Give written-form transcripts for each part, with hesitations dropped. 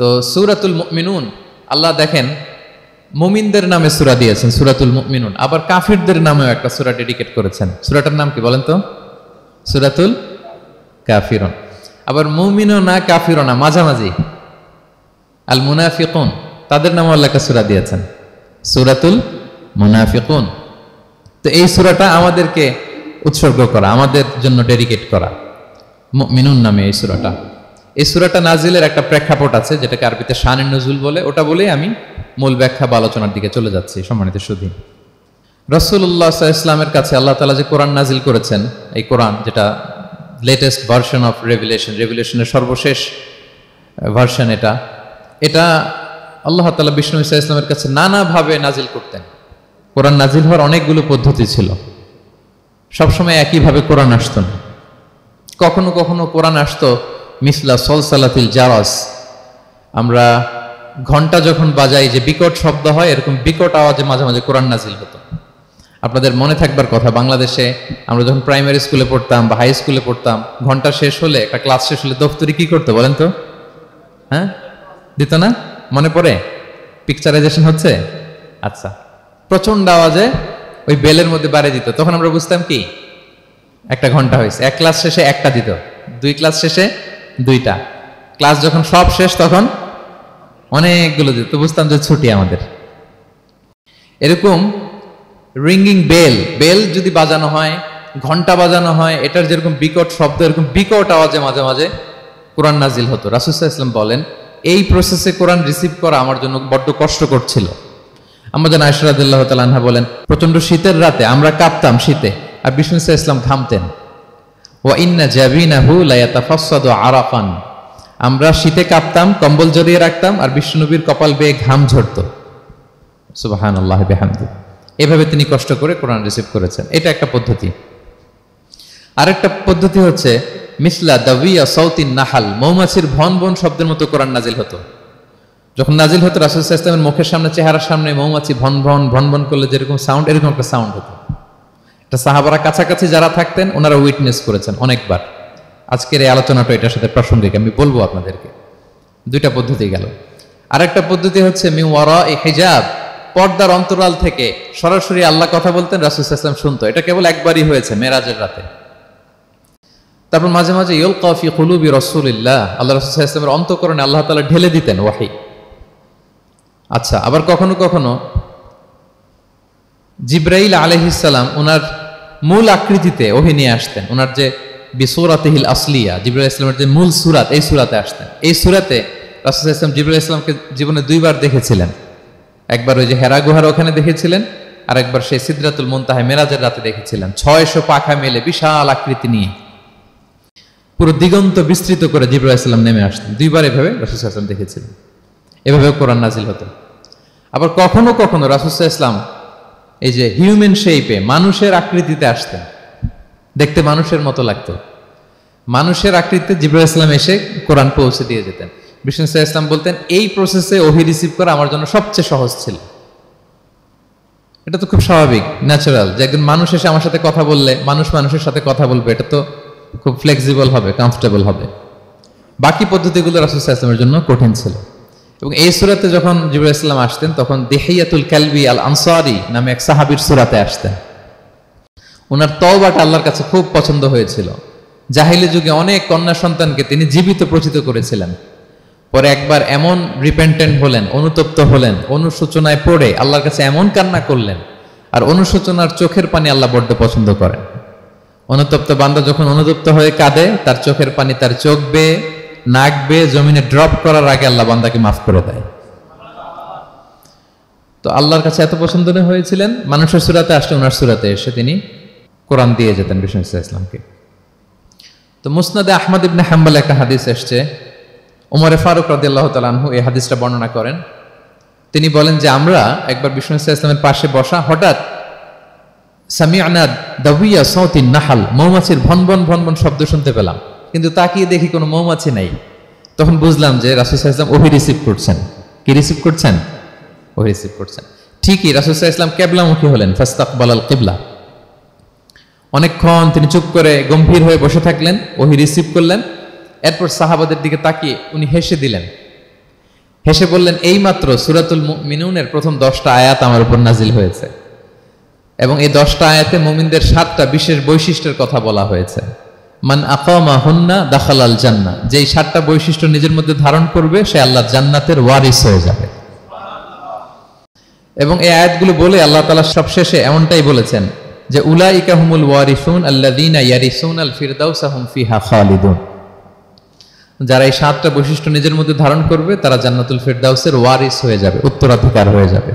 তো সূরাতুল মুমিনুন আল্লাহ দেখেন মুমিনদের নামে সূরা দিয়েছেন সূরাতুল মুমিনুন, আবার কাফিরদের নামেও একটা সূরা ডেডিকেট করেছেন। সূরাটার নাম কি বলেন তো? সূরাতুল কাফিরুন। আবার মুমিনুন না কাফিরুন না, মাঝামাঝি আল মুনাফিকুন, তাদের নামে আল্লাহ একটা সূরা দিয়েছেন সূরাতুল মুনাফিকুন। তো এই সূরাটা আমাদেরকে উৎসর্গ করা, আমাদের জন্য ডেডিকেট করা, মুমিনুন নামে এই সূরাটা। এই সূরাটা নাজিলের একটা প্রেক্ষাপট আছে যেটাকে আরবিতে শানে নুজুল বলে, ওটা বলেই আমি মূল ব্যাখ্যা বা আলোচনার দিকে চলে যাচ্ছি। সম্মানিত সুধী, রাসূলুল্লাহ সাল্লাল্লাহু আলাইহি ওয়াসাল্লামের কাছে আল্লাহ তাআলা যে কোরআন নাজিল করেছেন, এই কোরআন যেটা লেটেস্ট ভার্সন অফ রেভিলেশনের সর্বশেষ ভার্সন, এটা আল্লাহ তাআলা বিষ্ণু ঈসা ইসলামের কাছে নানাভাবে নাজিল করতেন। কোরআন নাজিল হওয়ার অনেকগুলো পদ্ধতি ছিল, সবসময় একইভাবে কোরআন আসতো না। কখনো কখনো কোরআন আসতো মিসলা সলসালাতিল জারাস, আমরা ঘন্টা যখন বাজাই যে বিকট শব্দ হয়, এরকম বিকট আওয়াজে মাঝে মাঝে কোরআন নাজিল হতো। আপনাদের মনে থাকবার কথা, বাংলাদেশে আমরা যখন প্রাইমারি স্কুলে পড়তাম বা হাই স্কুলে পড়তাম, ঘন্টা শেষ হলে, একটা ক্লাস শেষ হলে দফতরি কি করতো বলেন তো? হ্যাঁ, দিত না? মনে পড়ে? পিকচারাইজেশন হচ্ছে? আচ্ছা, প্রচন্ড আওয়াজে ওই বেলের মধ্যে বাড়ি দিত, তখন আমরা বুঝতাম কি একটা ঘন্টা হয়েছে। এক ক্লাস শেষে একটা দিত, দুই ক্লাস শেষে দুইটা, ক্লাস যখন সব শেষ তখন অনেকগুলো দিত, বুঝতাম যে ছুটি আমাদের। এরকম রিঙ্গিং বেল যদি বাজানো হয়, ঘন্টা বাজানো হয়, এটার যেরকম বিকট শব্দ, এরকম বিকট আওয়াজে মাঝে মাঝে কোরআন নাজিল হতো। রাসূল সাল্লাল্লাহু আলাইহি ওয়াসাল্লাম বলেন, এই প্রসেসে কোরআন রিসিভ করা আমার জন্য বড্ড কষ্টকর ছিল। আমাদের আয়েশা রাদিয়াল্লাহু তাআলা আনহা বলেন, প্রচন্ড শীতের রাতে আমরা কাঁপতাম শীতে, আর বিষ্ণু সাল্লাল্লাহু আলাইহি ওয়াসাল্লাম ঘামতেন। ওয়া ইন্না জাবিনাহু লা ইয়াতাফাসসাদু আরাকান, আমরা শীতে কাঁপতাম, কম্বল জড়িয়ে রাখতাম, আর বিষ্ণুনবীর কপাল বেয়ে ঘাম ঝরতো। সুবহানাল্লাহি বিহামদিহি। এভাবে তিনি কষ্ট করে কোরআন রিসিভ করেছেন, এটা একটা পদ্ধতি। আরেকটা পদ্ধতি হচ্ছে মিসলা দাবিয়া সাউতিন নাহাল, মৌমাছির ভন ভন শব্দের মতো কোরআন নাজিল হতো। যখন নাজিল হতো, রাসূল সাল্লাল্লাহু আলাইহি ওয়াসাল্লামের মুখের সামনে, চেহারার সামনে মৌমাছি ভন ভন ভন ভন করলে যেরকম সাউন্ড, এরকম একটা সাউন্ড হতো। এটা সাহাবারা কাছাকাছি যারা থাকতেন ওনারা উইটনেস করেছেন অনেকবার। আজকের এই আলোচনাটা এটার সাথে প্রাসঙ্গিক, আমি বলবো আপনাদেরকে। দুইটা পদ্ধতি গেল। আরেকটা পদ্ধতি হচ্ছে মিন ওয়ারাই হিজাব, পর্দার অন্তরাল থেকে সরাসরি আল্লাহ কথা বলতেন, রাসূল সাল্লাল্লাহু আলাইহি ওয়াসাল্লাম শুনতো। এটা কেবল একবারই হয়েছে, মেরাজের রাতে। তারপর মাঝে মাঝে ইউলকা ফি কুলুবি রাসূলিল্লাহ, আল্লাহ রাসূল সাল্লাল্লাহু আলাইহি ওয়াসাল্লামের অন্তঃকরণে আল্লাহ তাআলা ঢেলে দিতেন ওয়াহী। আচ্ছা, আবার কখনো কখনো জিবরাইল আলাইহিস সালাম ওনার মূল আকৃতিতে ওহী নিয়ে আসতেন। ওনার যে বিসূরাতিহিল আসলিয়া, জিবরাইল আলাইহিস সালামের যে মূল সূরাত, এই সূরাতে আসতেন। এই সূরাতে রাসূল সাল্লাল্লাহু আলাইহি ওয়াসাল্লাম জিবরাইল আলাইহিস সালামকে জীবনে দুইবার দেখেছিলেন। একবার ওই যে হেরা গুহার ওখানে দেখেছিলেন, আর একবার সেই সিদরাতুল মুনতাহা মেরাজের রাতে দেখেছিলেন। 600 পাখা মেলে বিশাল আকৃতি নিয়ে পুরো দিগন্ত বিস্তৃত করে জিবরাইল আলাইহিস সালাম নেমে আসতেন। দুইবার এভাবে রাসূল সাল্লাল্লাহু আলাইহি ওয়াসাল্লাম দেখেছিলেন। এভাবেও কোরআন নাজিল হতো। আবার কখনো কখনো রাসূল সাল্লাল্লাহু আলাইহি ওয়াসাল্লাম এই যে হিউম্যান শেপে, মানুষের আকৃতিতে আসতেন, দেখতে মানুষের মতো লাগতো। মানুষের আকৃতিতে জিবরাইল আলাইহিস সালাম এসে কোরআন পৌঁছে দিয়ে যেতেন। বিষ্ণু সাল্লাল্লাহু আলাইহি ওয়াসাল্লাম বলতেন, এই প্রসেসে ওহী রিসিভ করা আমার জন্য সবচেয়ে সহজ ছিল। এটা তো খুব স্বাভাবিক, ন্যাচারাল, যে একজন মানুষ এসে আমার সাথে কথা বললে, মানুষ মানুষের সাথে কথা বলবে, এটা তো খুব ফ্লেক্সিবল হবে, কমফোর্টেবল হবে। বাকি পদ্ধতিগুলো রাসূল সাল্লাল্লাহু আলাইহি ওয়াসাল্লামের জন্য কঠিন ছিল। এবং এই সূরাতে যখন জিবরাইল আলাইহিস সালাম আসতেন, তখন দিহিয়াতুল কালবি আল আনসারী নামে এক সাহাবীর সূরাতে আসতেন। ওনার তওবাটা আল্লাহর কাছে খুব পছন্দ হয়েছিল। জাহিলি যুগে অনেক কন্যা সন্তানকে তিনি জীবিত প্রচিত করেছিলেন। পরে একবার এমন রিপেন্টেন্ট হলেন, অনুতপ্ত হলেন, অনুশোচনায় পড়ে আল্লাহর কাছে এমন কান্না করলেন, আর অনুশোচনার চোখের পানি আল্লাহ বড্ড পছন্দ করেন। অনুতপ্ত বান্দা যখন অনুতপ্ত হয়ে কাঁদে, তার চোখের পানি তার চোখ বেয়ে, নাক বেয়ে জমিনে ড্রপ করার আগে আল্লাহ বান্দাকে মাফ করে দেয়। তো আল্লাহর কাছে এত পছন্দ হয়েছিলেন, মানুষের সূরাতে আসলে ওনার সূরাতে এসে তিনি কোরআন দিয়ে যেতেন বিষ্ণু সাল্লাল্লাহু আলাইহি ওয়াসাল্লামকে। তো মুসনাদে আহমদ ইবনে হাম্বল একটা হাদিস এসছে, ওমর ফারুক রাদিয়াল্লাহু তাআলা আনহু এই হাদিসটা বর্ণনা করেন। তিনি বলেন যে আমরা একবার বিষ্ণু সাল্লাল্লাহু আলাইহি ওয়াসাল্লামের পাশে বসা, হঠাৎ সামি'না দাবিয়া সাউতিন নাহাল, মৌমাছির ভনভন ভনভন শব্দ শুনতে পেলাম, কিন্তু তাকিয়ে দেখি কোনো মৌমাছি নাই। তখন বুঝলাম যে রাসূল সাল্লাল্লাহু আলাইহি ওয়াসাল্লাম ওহী রিসিভ করছেন। কি রিসিভ করছেন? ওহী রিসিভ করছেন। ঠিকই রাসূল সাল্লাল্লাহু আলাইহি ওয়াসাল্লাম কিবলামুখী হলেন, ফাস্তাকবালাল কিবলা। অনেকক্ষণ তিনি চুপ করে গম্ভীর হয়ে বসে থাকলেন, ওহী রিসিভ করলেন। এরপর সাহাবাদের দিকে তাকিয়ে উনি হেসে দিলেন। হেসে বললেন, এইমাত্র সূরাতুল মুমিনুনের প্রথম 10টা আয়াত আমার উপর নাজিল হয়েছে এবং এই 10টা আয়াতে মুমিনদের 7টা বিশেষ বৈশিষ্ট্যের কথা বলা হয়েছে। মান আকামাহুন্না দাখালাল জান্নাহ, যেই 7টা বৈশিষ্ট্য নিজের মধ্যে ধারণ করবে সে আল্লাহর জান্নাতের ওয়ারিস হয়ে যাবে। এবং এই আয়াতগুলো বলে আল্লাহ তাআলা সবশেষে এমনটাই বলেছেন যে উলাইকা হুমুল ওয়ারিসুন আল্লাযীনা ইয়ারিসুনাল ফিরদাউসা হুম ফিহা খালিদুন, যারা এই 7টা বৈশিষ্ট্য নিজের মধ্যে ধারণ করবে তারা জান্নাতুল ফিরদাউসের ওয়ারিস হয়ে যাবে, উত্তরাধিকার হয়ে যাবে।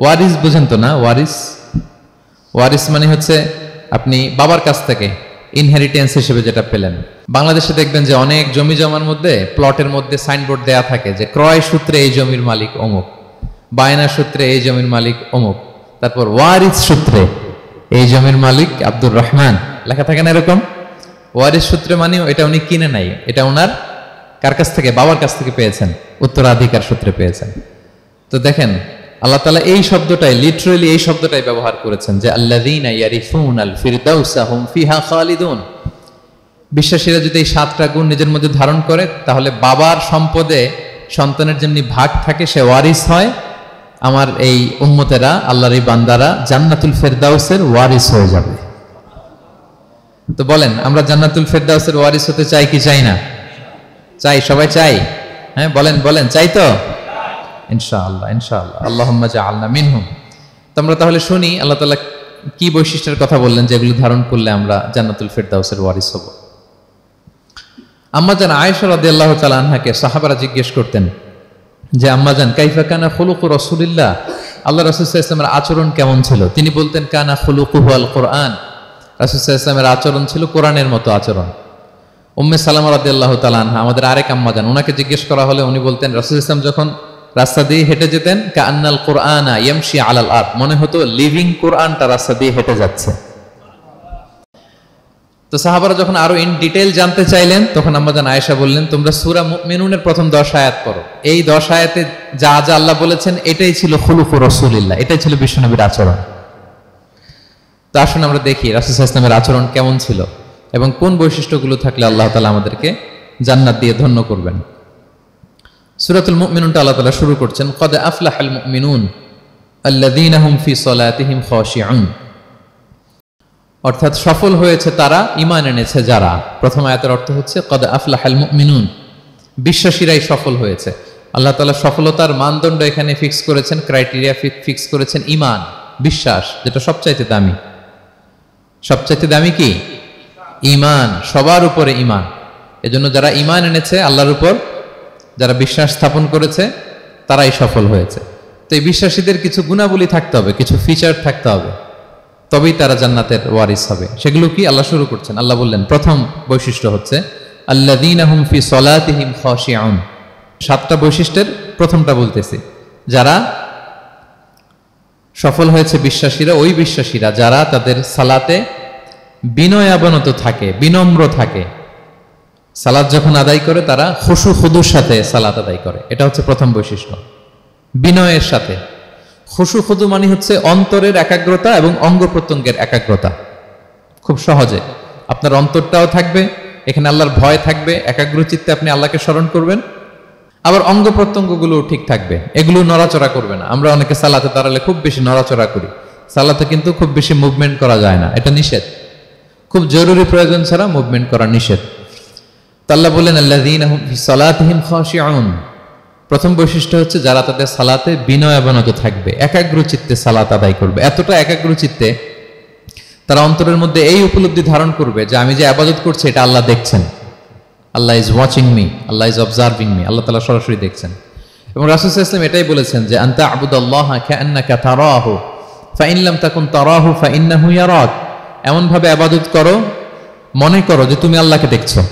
ওয়ারিস বুঝেন তো না? ওয়ারিস, ওয়ারিস মানে হচ্ছে আপনি বাবার কাছ থেকে ইনহেরিটেন্স হিসেবে যেটা পেলেন। বাংলাদেশে দেখবেন যে অনেক জমি জমার মধ্যে প্লটের মধ্যে সাইনবোর্ড দেয়া থাকে যে ক্রয় সূত্রে এই জমির মালিক অমুক, বায়না সূত্রে এই জমির মালিক অমুক, তারপর ওয়ারিস সূত্রে এই জমির মালিক আব্দুর রহমান লেখা থাকে না এরকম। ওয়ারিস সূত্রে মানে এটা উনি কিনে নাই, এটা ওনার কার কাছ থেকে? বাবার কাছ থেকে পেয়েছেন, উত্তরাধিকার সূত্রে পেয়েছেন। তো দেখেন আল্লাহ তাআলা এই শব্দটাই, লিটারালি এই শব্দটাই ব্যবহার করেছেন যে আল্লাযীনা ইয়ারিসুনাল ফিরদাউসা হুম ফিহা খালিদুন। বিশ্বাসীরা যদি এই 7টা গুণ নিজের মধ্যে ধারণ করে তাহলে বাবার সম্পদে সন্তানের যেমনি ভাগ থাকে সে ওয়ারিস হয়, আমার এই উম্মতেরা, আল্লাহর এই বান্দারা জান্নাতুল ফিরদাউসের ওয়ারিস হয়ে যাবে। তো বলেন আমরা জান্নাতুল ফিরদাউসের ওয়ারিস হতে চাই কি চাই না? চাই, সবাই চাই। হ্যাঁ বলেন বলেন, চাই তো? ইনশাআল্লাহ ইনশাআল্লাহ, আল্লাহুম্মা জাআলনা মিনহুম। তো আমরা তাহলে শুনি আল্লাহ তাআলা কি বৈশিষ্ট্যের কথা বললেন যেগুলো ধারণ করলে আমরা জান্নাতুল ফিরদাউসের ওয়ারিস হব। আম্মা জান আয়েশা রাদিয়াল্লাহু তাআলা আনহাকে সাহাবারা জিজ্ঞেস করতেন যে আম্মা জান কাইফা কানা খুলুকু রাসূলিল্লাহ, আল্লাহ রাসূল সাল্লাল্লাহু আলাইহি ওয়াসাল্লামের আচরণ কেমন ছিল? তিনি বলতেন কানা খুলুকুহু আল কুরআন, রাসূল সাল্লাল্লাহু আলাইহি ওয়াসাল্লামের আচরণ ছিল কোরআনের মতো আচরণ। উম্মে সালামা রাদিয়াল্লাহু তাআলা আনহা আমাদের আরেক আম্মা জান, ওনাকে জিজ্ঞেস করা হলে উনি বলতেন রাসূল সাল্লাল্লাহু আলাইহি ওয়াসাল্লাম যখন রাস্তা দিয়ে হেঁটে যেতেন কাআন্নাল কুরআনা ইয়ামশি আলাল আরদ, মনে হতো লিভিং কোরআনটা রাস্তা দিয়ে হেঁটে যাচ্ছে। তো সাহাবারা যখন আরো ইন ডিটেইল জানতে চাইলেন তখন আম্মা জান আয়েশা বললেন তোমরা সূরা মুমিনুনের প্রথম 10 আয়াত পড়ো, এই 10 আয়াতে যা যা আল্লাহ বলেছেন এটাই ছিল খুলুকু রাসূলিল্লাহ, এটাই ছিল বিশ্বনবীর আচরণ। তো আসুন আমরা দেখি রাসূল সাল্লাল্লাহু আলাইহি ওয়াসাল্লামের আচরণ কেমন ছিল এবং কোন বৈশিষ্ট্যগুলো থাকলে আল্লাহ তাআলা আমাদেরকে জান্নাত দিয়ে ধন্য করবেন। সূরাতুল মুমিনুনটা আল্লাহ তাআলা শুরু করছেন ক্বাদ আফলাহাল মুমিনুন আল্লাযীনা হুম ফি সালাতিহিম খাশিউন, অর্থাৎ সফল হয়েছে তারা, ঈমান এনেছে যারা। প্রথম আয়াতের অর্থ হচ্ছে ক্বাদ আফলাহাল মুমিনুন, বিশ্বাসীরাই সফল হয়েছে। আল্লাহ তাআলা সফলতার মানদণ্ড এখানে ফিক্স করেছেন, ক্রাইটেরিয়া ফিক্স করেছেন ঈমান, বিশ্বাস, যেটা সবচাইতে দামি। সবচাইতে দামি কি? ঈমান, সবার উপরে ঈমান। এজন্য যারা ঈমান এনেছে আল্লাহর উপর, যারা বিশ্বাস স্থাপন করেছে তারাই সফল হয়েছে। তো এই বিশ্বাসীদের কিছু গুণাবলী থাকতে হবে, কিছু ফিচার থাকতে হবে, তবেই তারা জান্নাতের ওয়ারিস হবে। সেগুলো কি আল্লাহ শুরু করছেন। আল্লাহ বললেন প্রথম বৈশিষ্ট্য হচ্ছে আল্লাযীনা হুম ফি সালাতিহিম খাশিউন। 7টা বৈশিষ্ট্যের প্রথমটা বলতেছি, যারা সফল হয়েছে বিশ্বাসীরা, ওই বিশ্বাসীরা যারা তাদের সালাতে বিনয়াবনত থাকে, বিনম্র থাকে। সালাত যখন আদায় করে তারা খুশু খুদুর সাথে সালাত আদায় করে, এটা হচ্ছে প্রথম বৈশিষ্ট্য। বিনয়ের সাথে। খুশু খুদু মানে হচ্ছে অন্তরের একাগ্রতা এবং অঙ্গ প্রত্যঙ্গের একাগ্রতা। খুব সহজে আপনার অন্তরটাও থাকবে, এখানে আল্লাহর ভয় থাকবে, একাগ্র চিত্তে আপনি আল্লাহকে স্মরণ করবেন, আবার অঙ্গ প্রত্যঙ্গগুলো ঠিক থাকবে, এগুলো নড়াচড়া করবে না। আমরা অনেকে সালাতে দাঁড়ালে খুব বেশি নড়াচড়া করি, সালাতে কিন্তু খুব বেশি মুভমেন্ট করা যায় না, এটা নিষেধ। খুব জরুরি প্রয়োজন ছাড়া মুভমেন্ট করা নিষেধ। আল্লাহ বলেন আল্লাযীনা হুম ফি সালাতিহিম খাশিউন, প্রথম বৈশিষ্ট্য হচ্ছে যারা তাদের সালাতে বিনয়াবনত থাকবে, একাগ্র চিত্তে সালাত আদায় করবে। এতটা একাগ্র চিত্তে তারা অন্তরের মধ্যে এই উপলব্ধি ধারণ করবে যে আমি যে ইবাদত করছি এটা আল্লাহ দেখছেন, Allah is watching me, Allah is observing me, Allah তাআলা সরাসরি দেখছেন। এবং রাসূল সাল্লাল্লাহু আলাইহি ওয়াসাল্লাম এটাই বলেছেন যে আনতা আবুদাল্লাহা কাআন্নাকা তারাহু ফাইন লাম তাকুন তারাহু ফাইন্নাহু ইয়ারাক, এমন ভাবে ইবাদত করো মনে করো যে তুমি আল্লাহকে দেখছো।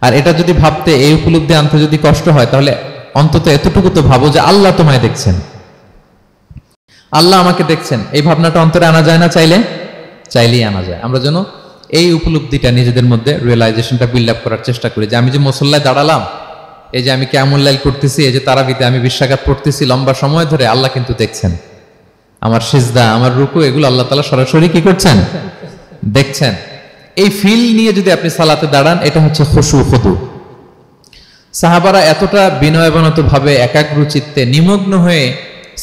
আর এটা যদি ভাবতে, এই উপলব্ধি আনতে যদি কষ্ট হয় তাহলে অন্তত এতটুকু তো ভাবো যে আল্লাহ তোমায় দেখছেন, আল্লাহ আমাকে দেখছেন। এই ভাবনাটা অন্তরে আনা যায় না? চাইলেই আনা যায়। আমরা যেন এই উপলব্ধিটা নিজেদের মধ্যে, রিয়েলাইজেশনটা বিল্ড আপ করার চেষ্টা করি যে আমি যে মুসল্লায় দাঁড়ালাম, এই যে আমি কিয়ামুল লাইল করতেছি, এই যে তারাবিতে আমি 20 রাকাত পড়তেছি লম্বা সময় ধরে, আল্লাহ কিন্তু দেখছেন। আমার সিজদা, আমার রুকু, এগুলো আল্লাহ তাআলা সরাসরি কি করছেন? দেখছেন। এই ফিল নিয়ে যদি আপনি সালাতে দাঁড়ান, এটা হচ্ছে খুশু খুদু। সাহাবারা এতটা বিনয়বনত ভাবে একাগ্র চিত্তে নিমগ্ন হয়ে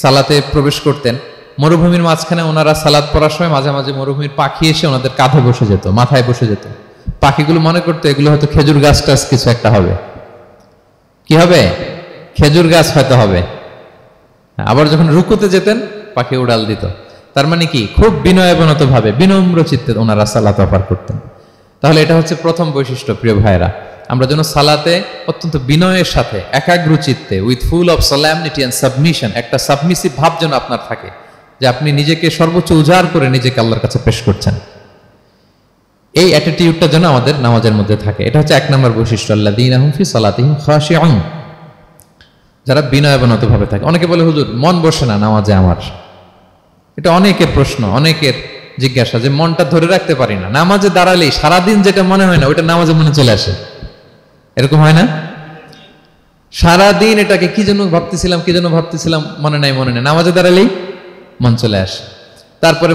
সালাতে প্রবেশ করতেন, মরুভূমির মাঝখানে ওনারা সালাত পড়ার সময় মাঝে মাঝে মরুভূমির পাখি এসে ওনাদের কাঁধে বসে যেত, মাথায় বসে যেত। পাখিগুলো মনে করতো এগুলো হয়তো খেজুর গাছ টাছ কিছু একটা হবে। কি হবে? খেজুর গাছ হয়তো হবে। আবার যখন রুকুতে যেতেন পাখি উড়াল দিত। তার মানে কি, খুব বিনয়বনত ভাবে বিনম্র চিত্তে ওনারা সালাত অফার করতেন। তাহলে এটা হচ্ছে প্রথম বৈশিষ্ট্য। প্রিয় ভাইরা, আমরা যেন সালাতে অত্যন্ত বিনয়ের সাথে একাগ্র চিত্তে with full of solemnity and submission, একটা সাবমিসিভ ভাব যেন আপনার থাকে, যে আপনি নিজেকে সর্বোচ্চ উজাড় করে নিজেকে আল্লাহর কাছে পেশ করছেন। এই অ্যাটিটিউডটা যেন আমাদের নামাজের মধ্যে থাকে। এটা হচ্ছে এক নম্বর বৈশিষ্ট্য, আল্লাযীনা হুম ফি সালাতিহিম খাশিউন, যারা বিনয়বনত ভাবে থাকে। অনেকে বলে হুজুর মন বসে না নামাজে আমার। এটা অনেকের প্রশ্ন, অনেকের জিজ্ঞাসা, যে মনটা ধরে রাখতে পারি না, নামাজে দাঁড়ালেই সারাদিন যেটা মনে হয় না ওইটা নামাজে মনে চলে আসে। এরকম হয় না? সারাদিন এটাকে কি যেন ভাবতেছিলাম মনে নাই, নামাজে দাঁড়ালেই মন চলে আসে। তারপরে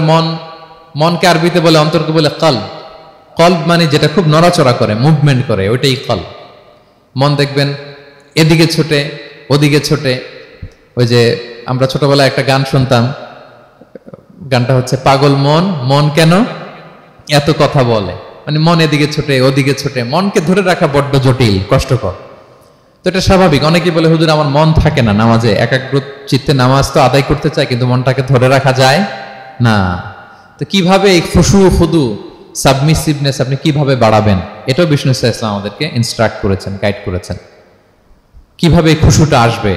মনকে আরবিতে বলে, অন্তরকে বলে কলব। কলব মানে যেটা খুব নড়াচড়া করে, মুভমেন্ট করে, ওইটাই কলব। মন দেখবেন এদিকে ছোটে ওদিকে ছোটে। ওই যে আমরা ছোটবেলায় একটা গান শুনতাম, গানটা হচ্ছে পাগল মন, মন কেন এত কথা বলে। মানে মন এদিকে ছোটে ওদিকে ছোটে, মনকে ধরে রাখা বড্ড জটিল, কষ্টকর। তো এটা স্বাভাবিক। অনেকেই বলে হুজুর আমার মন থাকে না নামাজে, একাগ্র চিত্তে নামাজ তো আদায় করতে চাই কিন্তু মনটাকে ধরে রাখা যায় না। তো কিভাবে এই খুশু খুদু সাবমিসিভনেস আপনি কিভাবে বাড়াবেন, এটাও বিষ্ণু ইসলাম আমাদেরকে ইনস্ট্রাক্ট করেছেন, গাইড করেছেন। কিভাবে এই খুশুটা আসবে,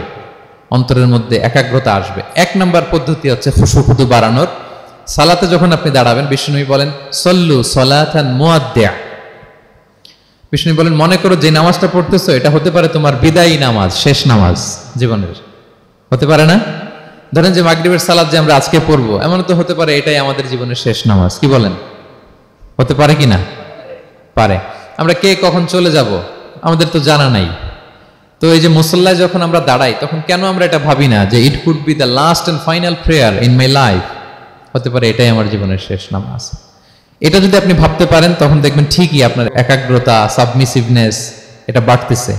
অন্তরের মধ্যে একাগ্রতা আসবে। এক নম্বর পদ্ধতি হচ্ছে খুশু খুদু বাড়ানোর। সালাতে যখন আপনি দাঁড়াবেন, বিষ্ণু বলেন সল্লু সলাতান মুআদ্দিয়া। বিষ্ণু বলেন মনে করো যে নামাজটা পড়তেছো এটা হতে পারে তোমার বিদায়ী নামাজ, শেষ নামাজ জীবনের। হতে পারে না? ধরেন যে মাগরিবের সালাত যে আমরা আজকে পড়বো, এমন তো হতে পারে এটাই আমাদের জীবনের শেষ নামাজ। কি বলেন? হতে পারে কি না? পারে। আমরা কে কখন চলে যাব আমাদের তো জানা নাই। তো এই যে মুসল্লায় যখন আমরা দাঁড়াই তখন কেন আমরা এটা ভাবি না যে it could be the last and final prayer in my life, হতে পারে এটাই আমার জীবনের শেষ নামাজ। এটা যদি আপনি ভাবতে পারেন তখন দেখবেন ঠিকই আপনার একাগ্রতা, সাবমিসিভনেস এটা বাড়তেছে।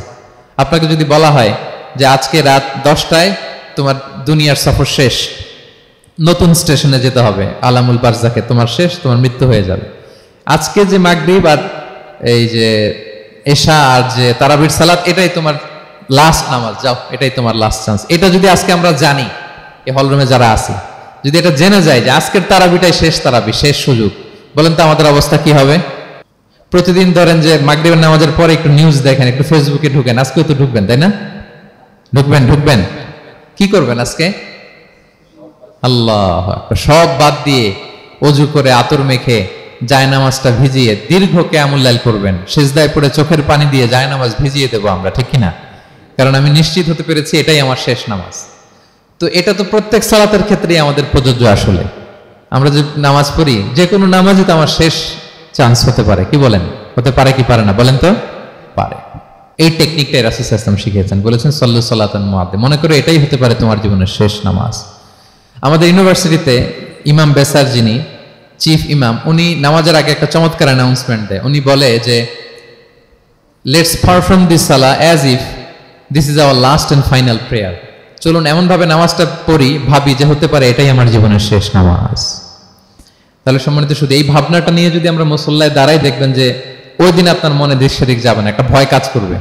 আপনাকে যদি বলা হয় যে আজকে রাত 10টায় তোমার দুনিয়ার সফর শেষ, নতুন স্টেশনে যেতে হবে, আলামুল বারজাকে তোমার শেষ, তোমার মৃত্যু হয়ে যাবে। আজকে যে মাগরিব আর এই যে এশা আর যে তারাবির সালাত এটাই তোমার লাস্ট নামাজ, যাও এটাই তোমার লাস্ট চান্স। এটা যদি আজকে আমরা জানি, এই হলরুমে যারা আছি যদি এটা জেনে যায় যে আজকের তারাবিটাই শেষ তারাবি, শেষ সুযোগ, বলেন তো আমাদের অবস্থা কি হবে? প্রতিদিন ধরেন যে মাগরিবের নামাজের পরে একটু নিউজ দেখেন, একটু ফেসবুকে ঢুকেন, আজকেও তো ঢুকবেন তাই না? ঢুকবেন কি করবেন আজকে? আল্লাহ, সব বাদ দিয়ে অজু করে আতর মেখে জায়নামাজটা ভিজিয়ে দীর্ঘ কিয়ামুল লাইল করবেন, সিজদায় পড়ে চোখের পানি দিয়ে জায়নামাজ ভিজিয়ে দেবো আমরা, ঠিক কিনা? কারণ আমি নিশ্চিত হতে পেরেছি এটাই আমার শেষ নামাজ। তো এটা তো প্রত্যেক সালাতের ক্ষেত্রেই আমাদের প্রযোজ্য। আসলে আমরা যে নামাজ পড়ি, যে কোনো নামাজই তো আমার শেষ চান্স হতে পারে। কি বলেন? হতে পারে কি পারে না? বলেন তো। পারে। এই টেকনিকটাই রাসূল সাল্লাল্লাহু আলাইহি ওয়াসাল্লাম শিখিয়েছেন, বলেছেন সল্লু সালাতান মুআদ্দিয়া। মনে করো এটাই হতে পারে তোমার জীবনের শেষ নামাজ। আমাদের ইউনিভার্সিটিতে ইমাম বেসার, যিনি চিফ ইমাম, উনি নামাজের আগে একটা চমৎকার অ্যানাউন্সমেন্ট দেয়। উনি বলে যে let's perform this Salah as if this is our last and final prayer. চলুন এমন ভাবে নামাজটা পড়ি, ভাবি যে হতে পারে এটাই আমার জীবনের শেষ নামাজ। তাহলে সম্মানিত, শুধু এই ভাবনাটা নিয়ে যদি আমরা মুসল্লায় দাঁড়াই, দেখবেন যে ওই দিন আপনার মনে দিক সেদিক যাবে না, একটা ভয় কাজ করবে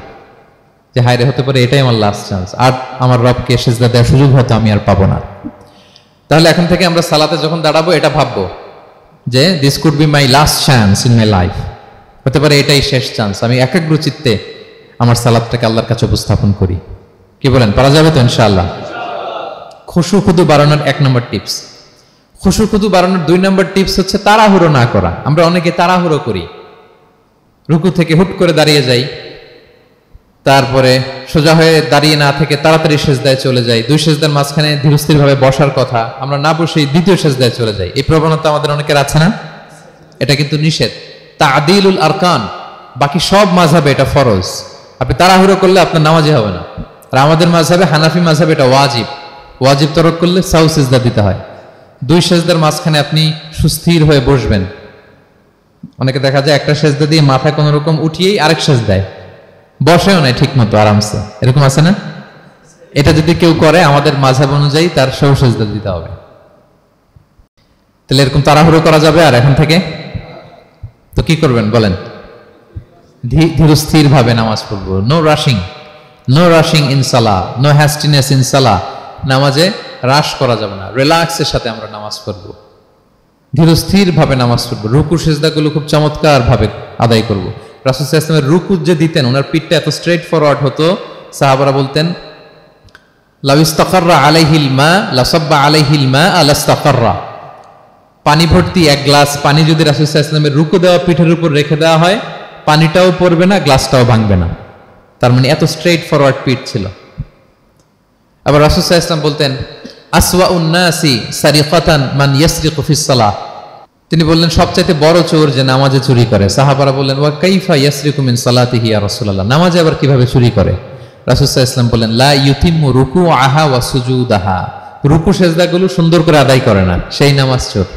যে হায় রে, হতে পারে এটাই আমার লাস্ট চান্স, আর আমার রবকে সিজদা দেওয়ার সুযোগ হয়তো আমি আর পাবো না। তাহলে এখন থেকে আমরা সালাতে যখন দাঁড়াবো এটা ভাববো যে this could be my last chance in my life, হতে পারে এটাই শেষ চান্স। আমি একাগ্র চিত্তে আমার সালাতটাকে আল্লাহর কাছে উপস্থাপন করি। কি বলেন, পারা যাবে তো ইনশাআল্লাহ? খুশু খুদু বাড়ানোর 1 নম্বর টিপস। খুশু খুদু বাড়ানোর 2 নম্বর টিপস হচ্ছে তাড়াহুড়ো না করা। আমরা অনেকে তাড়াহুড়ো করি, রুকু থেকে হুট করে দাঁড়িয়ে যাই, তারপরে সোজা হয়ে দাঁড়িয়ে না থেকে তাড়াতাড়ি সেজদায় চলে যাই। 2 সেজদার মাঝখানে ধীরস্থির ভাবে বসার কথা, আমরা না বসেই 2য় সেজদায় চলে যাই। এই প্রবণতা আমাদের অনেকের আছে না? এটা কিন্তু নিষেধ। তা'দিলুল আরকান, বাকি সব মাযহাবে এটা ফরজ। আপনি তাড়াহুড়ো করলে আপনার নামাজই হবে না। আর আমাদের মাযহাবে, হানাফি মাযহাবে এটা ওয়াজিব। ওয়াজিব তরক করলে সাউ সিজদা দিতে হয়। 2 সেজদার মাঝখানে আপনি সুস্থির হয়ে বসবেন। অনেকে দেখা যায় একটা সেজদা দিয়ে মাথা কোনো রকম উঠিয়েই আরেক সেজদায়, বসেও নাই ঠিক মতো আরামসে, এরকম আছে না? এটা যদি কেউ করে আমাদের মাযহাব অনুযায়ী তার সহজ সেজদা দিতে হবে। তাহলে এরকম তাড়াহুড়ো করা যাবে আর এখন থেকে? তো কি করবেন বলেন? ধীর স্থির ভাবে নামাজ পড়বো। No rushing, no rushing in সালাহ, নো হ্যাস্টিনেস ইন সালাহ। নামাজে রাশ করা যাবে না, রিল্যাক্সের সাথে আমরা নামাজ পড়বো, ধীর স্থির ভাবে নামাজ পড়বো। রুকু সেজদাগুলো খুব চমৎকার ভাবে আদায় করবো। রাসূল সাল্লাল্লাহু আলাইহি ওয়াসাল্লামের রুকু যে দিতেন, ওনার পিঠটা এত স্ট্রেট ফরওয়ার্ড হতো, সাহাবারা বলতেন লাউ ইস্তাকাররা আলাইহিল মা লাসাব্বা আলাইহিল মা আলাস্তাকাররা। পানি ভর্তি এক গ্লাস পানি যদি রাসূল সাল্লাল্লাহু আলাইহি ওয়াসাল্লামের রুকু দেওয়া পিঠের উপর রেখে দেওয়া হয়, পানিটাও পড়বে না, গ্লাসটাও ভাঙবে না। তার মানে এত স্ট্রেট ফরওয়ার্ড পিঠ ছিল। আবার রাসূল সাল্লাল্লাহু আলাইহি ওয়াসাল্লাম বলতেন আসওয়াউন নাসি সারিকাতান মান ইয়াসরিকু ফিস সালাহ। তিনি বললেন সবচাইতে বড় চোর যে নামাজে চুরি করে। সাহাবারা বললেন ওয়া কাইফা ইয়াসরিকু মিন সালাতিহি ইয়া রাসূলুল্লাহ, নামাজে আবার কিভাবে চুরি করে? রাসূল সাল্লাল্লাহু আলাইহি ওয়াসাল্লাম বললেন লা ইউতিম্মু রুকুআহা ওয়া সুজুদাহা, রুকু সেজদাগুলো সুন্দর করে আদায় করে না, সেই নামাজ চোর।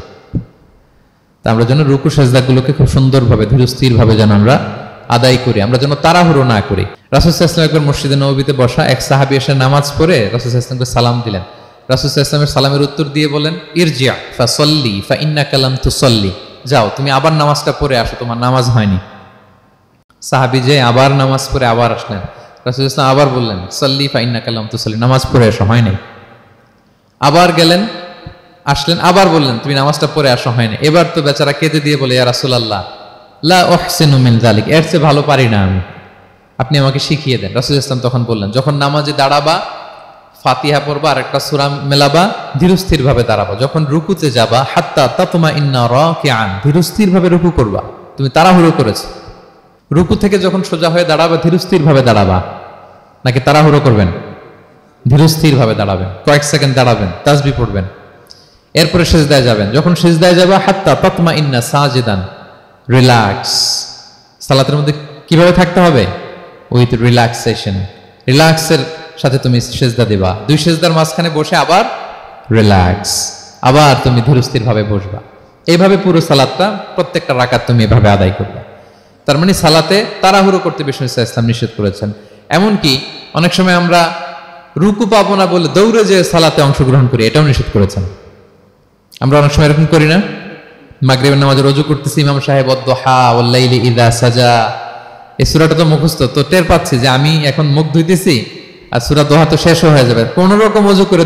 তা আমরা যেন রুকু সেজদাগুলোকে খুব সুন্দরভাবে ধীরস্থির ভাবে যেন আমরা আদায় করি, আমরা যেন তাড়াহুড়ো না করি। রাসূল সাল্লাল্লাহু আলাইহি ওয়াসাল্লাম একবার মসজিদে নববীতে বসা, এক সাহাবী এসে নামাজ পড়ে রাসূল সাল্লাল্লাহু আলাইহি ওয়াসাল্লামকে সালাম দিলেন। রাসূল সাল্লাল্লাহু আলাইহি ওয়াসাল্লামের সালামের উত্তর দিয়ে বলেন ইরজি' ফাসাল্লি ফাইন্নাকা লাম তুসাল্লি, যাও তুমি আবার নামাজটা পড়ে আসো, তোমার নামাজ হয়নি। সাহাবী যে আবার নামাজ পড়ে আবার আসলেন, রাসূল সাল্লাল্লাহু আলাইহি ওয়াসাল্লাম আবার বললেন সাল্লি ফাইন্নাকা লাম তুসাল্লি, নামাজ পড়ে আসো, হয় নাই। আবার গেলেন, আসলেন, আবার বললেন তুমি নামাজটা পড়ে আসো, হয় না। এবার তো বেচারা কেঁদে দিয়ে বলে ইয়া রাসূলুল্লাহ লা উহসিনু মিন যালিক, এর চেয়ে ভালো পারি না আমি, আপনি আমাকে শিখিয়ে দেন। রাসূল সাল্লাল্লাহু আলাইহি ওয়াসাল্লাম তখন বললেন যখন নামাজে দাঁড়াবা, ফাতিহা পড়বা আর একটা সূরা মেলাবা, ধীরস্থির ভাবে দাঁড়াবা। যখন রুকুতে যাবা হাত্তা তাতমাইন্না রাকিআন, ধীরস্থির ভাবে রুকু করবা। তুমি তাড়াহুড়ো করেছো, রুকু থেকে যখন সোজা হয়ে দাঁড়াবা ধীরস্থির ভাবে দাঁড়াবা, নাকি তাড়াহুড়ো করবেন? ধীরস্থির ভাবে দাঁড়াবেন, কয়েক সেকেন্ড দাঁড়াবেন, তাসবিহ পড়বেন, এরপরে সিজদায় যাবেন। যখন সিজদায় যাবা হাত্তা তাতমাইন্না সাজিদান, রিল্যাক্স। সালাতের মধ্যে কিভাবে থাকতে হবে? উইথ রিল্যাক্সেশন, রিল্যাক্সের সাথে তুমি সিজদা দিবা। দুই সিজদার মাঝখানে বসে আবার রিল্যাক্স, আবার তুমি ধীরস্থির ভাবে বসবা। এইভাবে পুরো সালাতটা প্রত্যেকটা রাকাত তুমি এভাবে আদায় করবে। তার মানে সালাতে তাড়াহুড়ো করতে বিষ্ণু ইসলাম নিষেধ করেছেন। এমনকি অনেক সময় আমরা রুকু পাবো না বলে দৌড়ে যে সালাতে অংশগ্রহণ করি, এটাও নিষেধ করেছেন। আমরা অনেক সময় এরকম করি না? মাগরিবের নামাজে রুজু করতেছি, ইমাম সাহেব ওয়াদ-দুহা ওয়াল-লাইলি ইযা সাজা, এই সূরাটা তো মুখস্থ, তো টের পাচ্ছি যে আমি এখন মুখ ধুইতেছি আর সূরা দোহা তো শেষ হয়ে যাবে। কোন রকম ওযু করে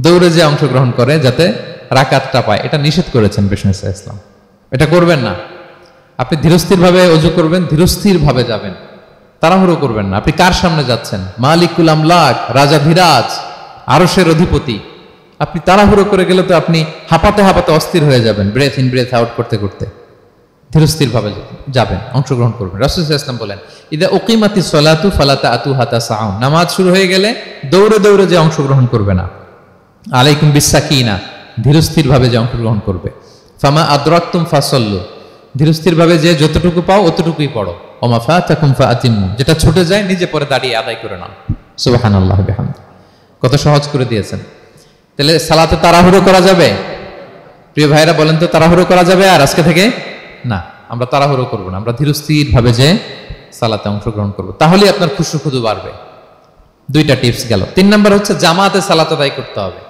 দৌড়ে যে অংশগ্রহণ করে যাতে রাকাতটা পায়, এটা নিষেধ করেছেন বিষ্ণু ইসলাম। এটা করবেন না। আপনি ধীরস্থির ভাবে ওযু করবেন, ধীরস্থির ভাবে যাবেন, তাড়াহুড়ো করবেন না। আপনি কার সামনে যাচ্ছেন? মালিকুল আমলাক, রাজা ধীরাজ, আরশের অধিপতি। আপনি তাড়াহুড়ো করে গেলে তো আপনি হাঁপাতে হাঁপাতে অস্থির হয়ে যাবেন, ব্রেথ ইন ব্রেথ আউট করতে করতে। ধীরস্থির ভাবে যাবেন, অংশগ্রহণ করবেন। রাসূল সাল্লাল্লাহু আলাইহি ওয়াসাল্লাম বলেন ইদা উকিমাতিস সালাতু ফালা তা'তুহা তাসআউন, নামাজ শুরু হয়ে গেলে দৌড়ে দৌড়ে যে অংশগ্রহণ করবে না। আলাইকুম বিসাকিনা, ধীরস্থির ভাবে যে অংশগ্রহণ করবে। ফামা আদরাকতুম ফাসাল্লু, ধীরস্থির ভাবে যে যতটুকু পাও অতটুকুই পড়ো। ওমা ফাতাকুম ফাআতিমু, যেটা ছুটে যায় নিজে পরে দাঁড়িয়ে আদায় করে নাও। সুবহানাল্লাহ বিহামদি, কত সহজ করে দিয়েছেন। তাহলে সালাতে তাড়াহুড়ো করা যাবে? প্রিয় ভাইরা বলেন তো, তাড়াহুড়ো করা যাবে আর আজকে থেকে? না, আমরা তাড়াহুড়ো করবো না, আমরা ধীরস্থির ভাবে যে সালাতে অংশগ্রহণ করব, তাহলে আপনার খুশু খুদু বাড়বে। দুইটা টিপস গেল। 3 নাম্বার হচ্ছে জামাতে সালাত আদায় করতে হবে,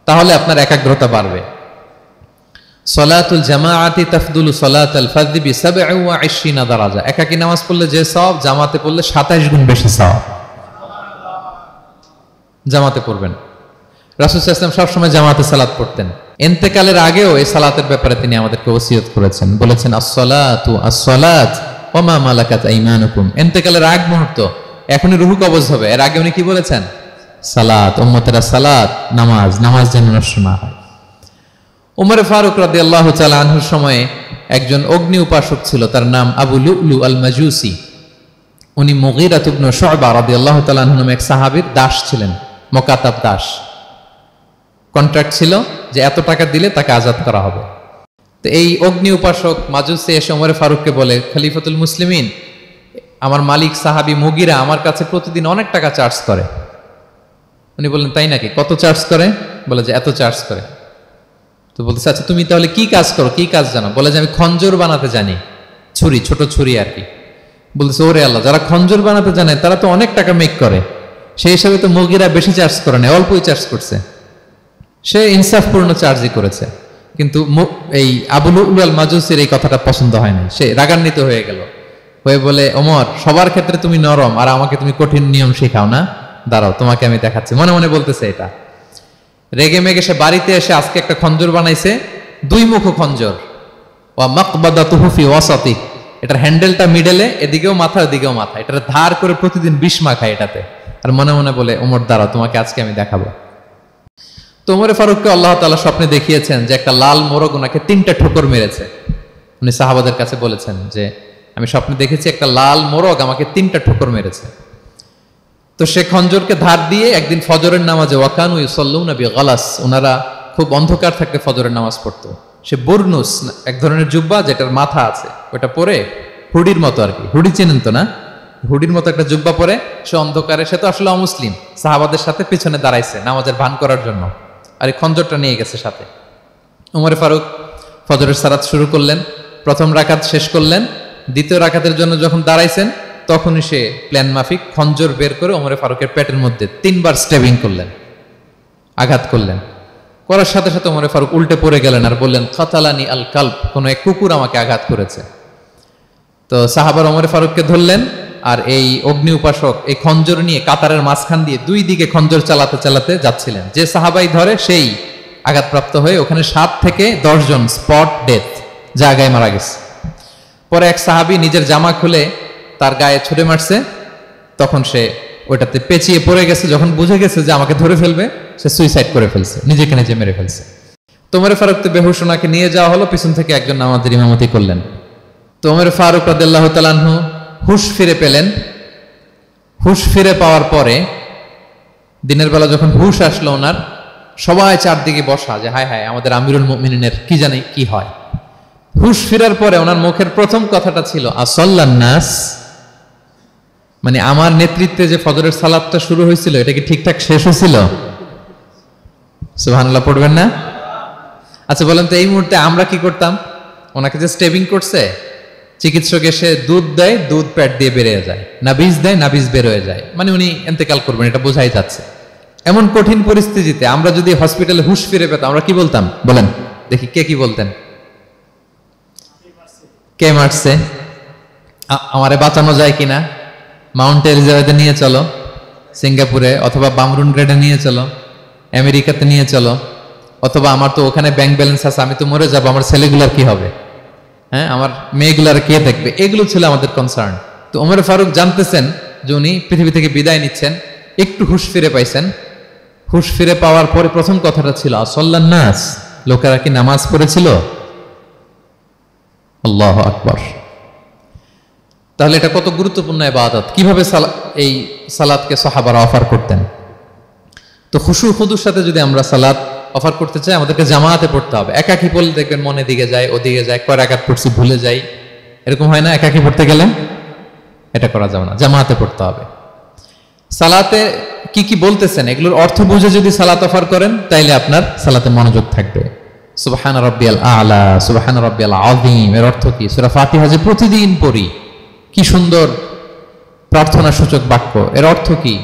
তাহলে আপনার একাগ্রতা বাড়বে। সলাতুল জামাআতি তাফদুলু সলাতাল ফাযি বি27 দারাজা, একাকী নামাজ পড়লে যে সওয়াব, জামাতে পড়লে 27 গুণ বেশি সওয়াব। জামাতে পড়বেন। রাসূল সাল্লাল্লাহু আলাইহি ওয়াসাল্লাম সবসময় জামাতে সালাত পড়তেন। ইন্তেকালের আগেও এই সালাতের ব্যাপারে তিনি আমাদেরকে ওসিয়ত করেছেন, বলেছেন আসসালাতু আসসালাত ওয়া মা মালাকাত আইমানুকুম। ইন্তেকালের আগ মুহূর্ত, এখনই রূহ কবজ হবে, এর আগে উনি কি বলেছেন? সালাত, উম্মতেরা সালাত, নামাজ, নামাজ যেন নষ্ট না হয়। উমর ফারুক রাদিয়াল্লাহু তাআলা আনহুর সময়ে একজন অগ্নি উপাসক ছিল, তার নাম আবু লুলু আল মাজুসি। উনি মুগীরা ইবনে শু'বা রাদিয়াল্লাহু তাআলা আনহু নামে এক সাহাবীর দাস ছিলেন, মুকাতাব দাস। কন্ট্রাক্ট ছিল যে এত টাকা দিলে তাকে আজাদ করা হবে। তো এই অগ্নি উপাসক মাজুসি এসে ওমর ফারুককে বলে, খলিফাতুল মুসলিমিন, আমার মালিক সাহাবী মুগীরা আমার কাছে প্রতিদিন অনেক টাকা চার্জ করে। উনি বললেন তাই নাকি, কত চার্জ করে? বলে যে এত চার্জ করে। তো বলতেছে আচ্ছা তুমি তাহলে কি কাজ করো, কি কাজ জানো? বলে যে আমি খঞ্জর বানাতে জানি, ছুরি, ছোট ছুরি আর কি। বলতেছে ওরে আল্লাহ, যারা খঞ্জর বানাতে জানে তারা তো অনেক টাকা মেক করে, সেই হিসাবে তো মুগিরা বেশি চার্জ করে না, অল্পই চার্জ করছে। সে ইনসাফপূর্ণ চার্জই করেছে, কিন্তু এই আবু লুলু আল মাজুসির এই কথাটা পছন্দ হয় না। সে রাগান্বিত হয়ে গেল, হয়ে বলে ওমর, সবার ক্ষেত্রে তুমি নরম আর আমাকে তুমি কঠিন নিয়ম শেখাও না, দাঁড়াও তোমাকে আমি দেখাচ্ছি। মনে মনে বলতেছে এটা। রেগে মেগে সে বাড়িতে এসে আজকে একটা খঞ্জর বানাইছে, দুই মুখ খঞ্জর, ওয়া মাকবাদাতুহু ফি ওয়াসাতি, এটার হ্যান্ডেলটা মিডলে, এদিকেও মাথা ওদিকেও মাথা, এটা ধার করে প্রতিদিন 20 মাখায় এটাতে। আর মনে মনে বলে ওমর দাঁড়াও তোমাকে আজকে আমি দেখাবো। তো ওমরে ফারুককে আল্লাহ তাআলা স্বপ্নে দেখিয়েছেন যে একটা লাল মোরগ ওনাকে 3টা ঠোকর মেরেছে। উনি সাহাবাদের কাছে বলেছেন যে আমি স্বপ্নে দেখেছি একটা লাল মোরগ আমাকে 3টা ঠোকর মেরেছে। তো সে খঞ্জরকে ধার দিয়ে একদিন ফজরের নামাজে, ওয়াকানু ইউসাল্লুনা বিগালাস, ওনারা খুব অন্ধকার থাকতে ফজরের নামাজ পড়তো। সে বুরনুস, এক ধরনের জুব্বা যেটার মাথা আছে, ওটা পরে হুডির মতো আর কি, হুডি চেনেন তো না, হুডির মতো একটা জুব্বা পরে সে অন্ধকারে, সে তো আসলে অমুসলিম, সাহাবাদের সাথে পিছনে দাঁড়াইছে নামাজের ভান করার জন্য, আর এই খঞ্জরটা নিয়ে গেছে সাথে। ওমরে ফারুক ফজরের সালাত শুরু করলেন, প্রথম রাকাত শেষ করলেন, দ্বিতীয় রাকাতের জন্য যখন দাঁড়াইছেন তখনই সে প্ল্যান মাফিক খঞ্জর বের করে ওমরে ফারুকের পেটের মধ্যে 3বার স্টেবিং করলেন, আঘাত করলেন। করার সাথে সাথে ওমরে ফারুক উল্টে পড়ে গেলেন আর বললেন কাতালানি আল কালব, কোনো এক কুকুর আমাকে আঘাত করেছে। তো সাহাবার ওমরে ফারুককে ধরলেন, আর এই অগ্নি উপাসক এই খঞ্জর নিয়ে কাতারের মাঝখান দিয়ে 2 দিকে খঞ্জর চালাতে চালাতে যাচ্ছিলেন। যে সাহাবাই ধরে সেই আঘাতপ্রাপ্ত হয়ে ওখানে 7 থেকে 10 জন স্পট ডেথ, জায়গায় মারা গেছে। পরে এক সাহাবী নিজের জামা খুলে তার গায়ে ছুঁড়ে মারছে, তখন সে ওইটাতে পেঁচিয়ে পড়ে গেছে। যখন বুঝে গেছে যে আমাকে ধরে ফেলবে, সে সুইসাইড করে ফেলছে, নিজেকে নিজে মেরে ফেলছে। তো ওমরে ফারুক তো বেহুশ, ওনাকে নিয়ে যাওয়া হলো, পিছন থেকে একজন নামাজের ইমামতি করলেন। তো ওমরে ফারুক রাদিয়াল্লাহু তাআলা আনহু হুশ ফিরে পেলেন। হুশ ফিরে পাওয়ার পরে দিনের বেলা যখন হুশ আসলো ওনার, সবাই চারদিকে বসা যে হায় হায় আমাদের আমিরুল মুমিনিনের কি জানি কি হয়। হুশ ফিরার পরে ওনার মুখের প্রথম কথাটা ছিল আসাল্লান নাস, মানে আমার নেতৃত্বে যে ফজরের সালাতটা শুরু হয়েছিল এটা কি ঠিকঠাক শেষ হয়েছিল? সুবহানাল্লাহ পড়বেন না? আচ্ছা বলেন তো এই মুহূর্তে আমরা কি করতাম? ওনাকে যে স্টেবিং করছে, চিকিৎসক এসে দুধ দেয়, দুধ পেট দিয়ে বেরিয়ে যায়, নাবিজ দেয়, নাবিজ বের হয়ে যায়, মানে উনি ইন্তেকাল করবেন, এটা বোঝাই যাচ্ছে। এমন কঠিন পরিস্থিতিতে আমরা যদি হসপিটালে হুশ ফিরে পেতাম, আমরা কি বলতাম বলেন দেখি, কে কি বলতেন? কে মারছে, আমারে বাঁচানো যায় কিনা, মাউন্ট এলিজাবেথে নিয়ে চলো, সিঙ্গাপুরে অথবা বামরুন গ্রেডে নিয়ে চলো, আমেরিকাতে নিয়ে চলো, অথবা আমার তো ওখানে ব্যাংক ব্যালেন্স আছে, আমি তো মরে যাবো, আমার ছেলেগুলার কি হবে, হ্যাঁ আমার মেয়েগুলার কে দেখবে, এগুলো ছিল আমাদের কনসার্ন। তো ওমর ফারুক জানতেছেন যে উনি পৃথিবী থেকে বিদায় নিচ্ছেন, একটু হুশ ফিরে পাইছেন। হুশ ফিরে পাওয়ার পরে প্রথম কথাটা ছিল আসল্লান নাস, লোকেরা কি নামাজ পড়েছিল? আল্লাহু আকবার। তাহলে এটা কত গুরুত্বপূর্ণ ইবাদত, কিভাবে এই সালাতকে সাহাবারা অফার করতেন। তো খুশু খুদুর সাথে যদি আমরা সালাত অফার করতে চাই, আমাদেরকে জামাতে পড়তে হবে। একাকি পড়লে দেখবেন মনে দিকে যায়, ওদিকে যায়, কয় রাকাত পড়ছি ভুলে যাই, এরকম হয় না? একাকি পড়তে গেলে এটা করা যাবে না, জামাতে পড়তে হবে। সালাতে কি কি বলতেছেন এগুলোর অর্থ বুঝে যদি সালাত অফার করেন, তাইলে আপনার সালাতে মনোযোগ থাকবে। সুবহান রাব্বিয়াল আলা, সুবহান রাব্বিয়াল আযীম, এর অর্থ কি? সূরা ফাতিহা যে প্রতিদিন পড়ি, কি সুন্দর প্রার্থনা সূচক বাক্য, এর অর্থ কি?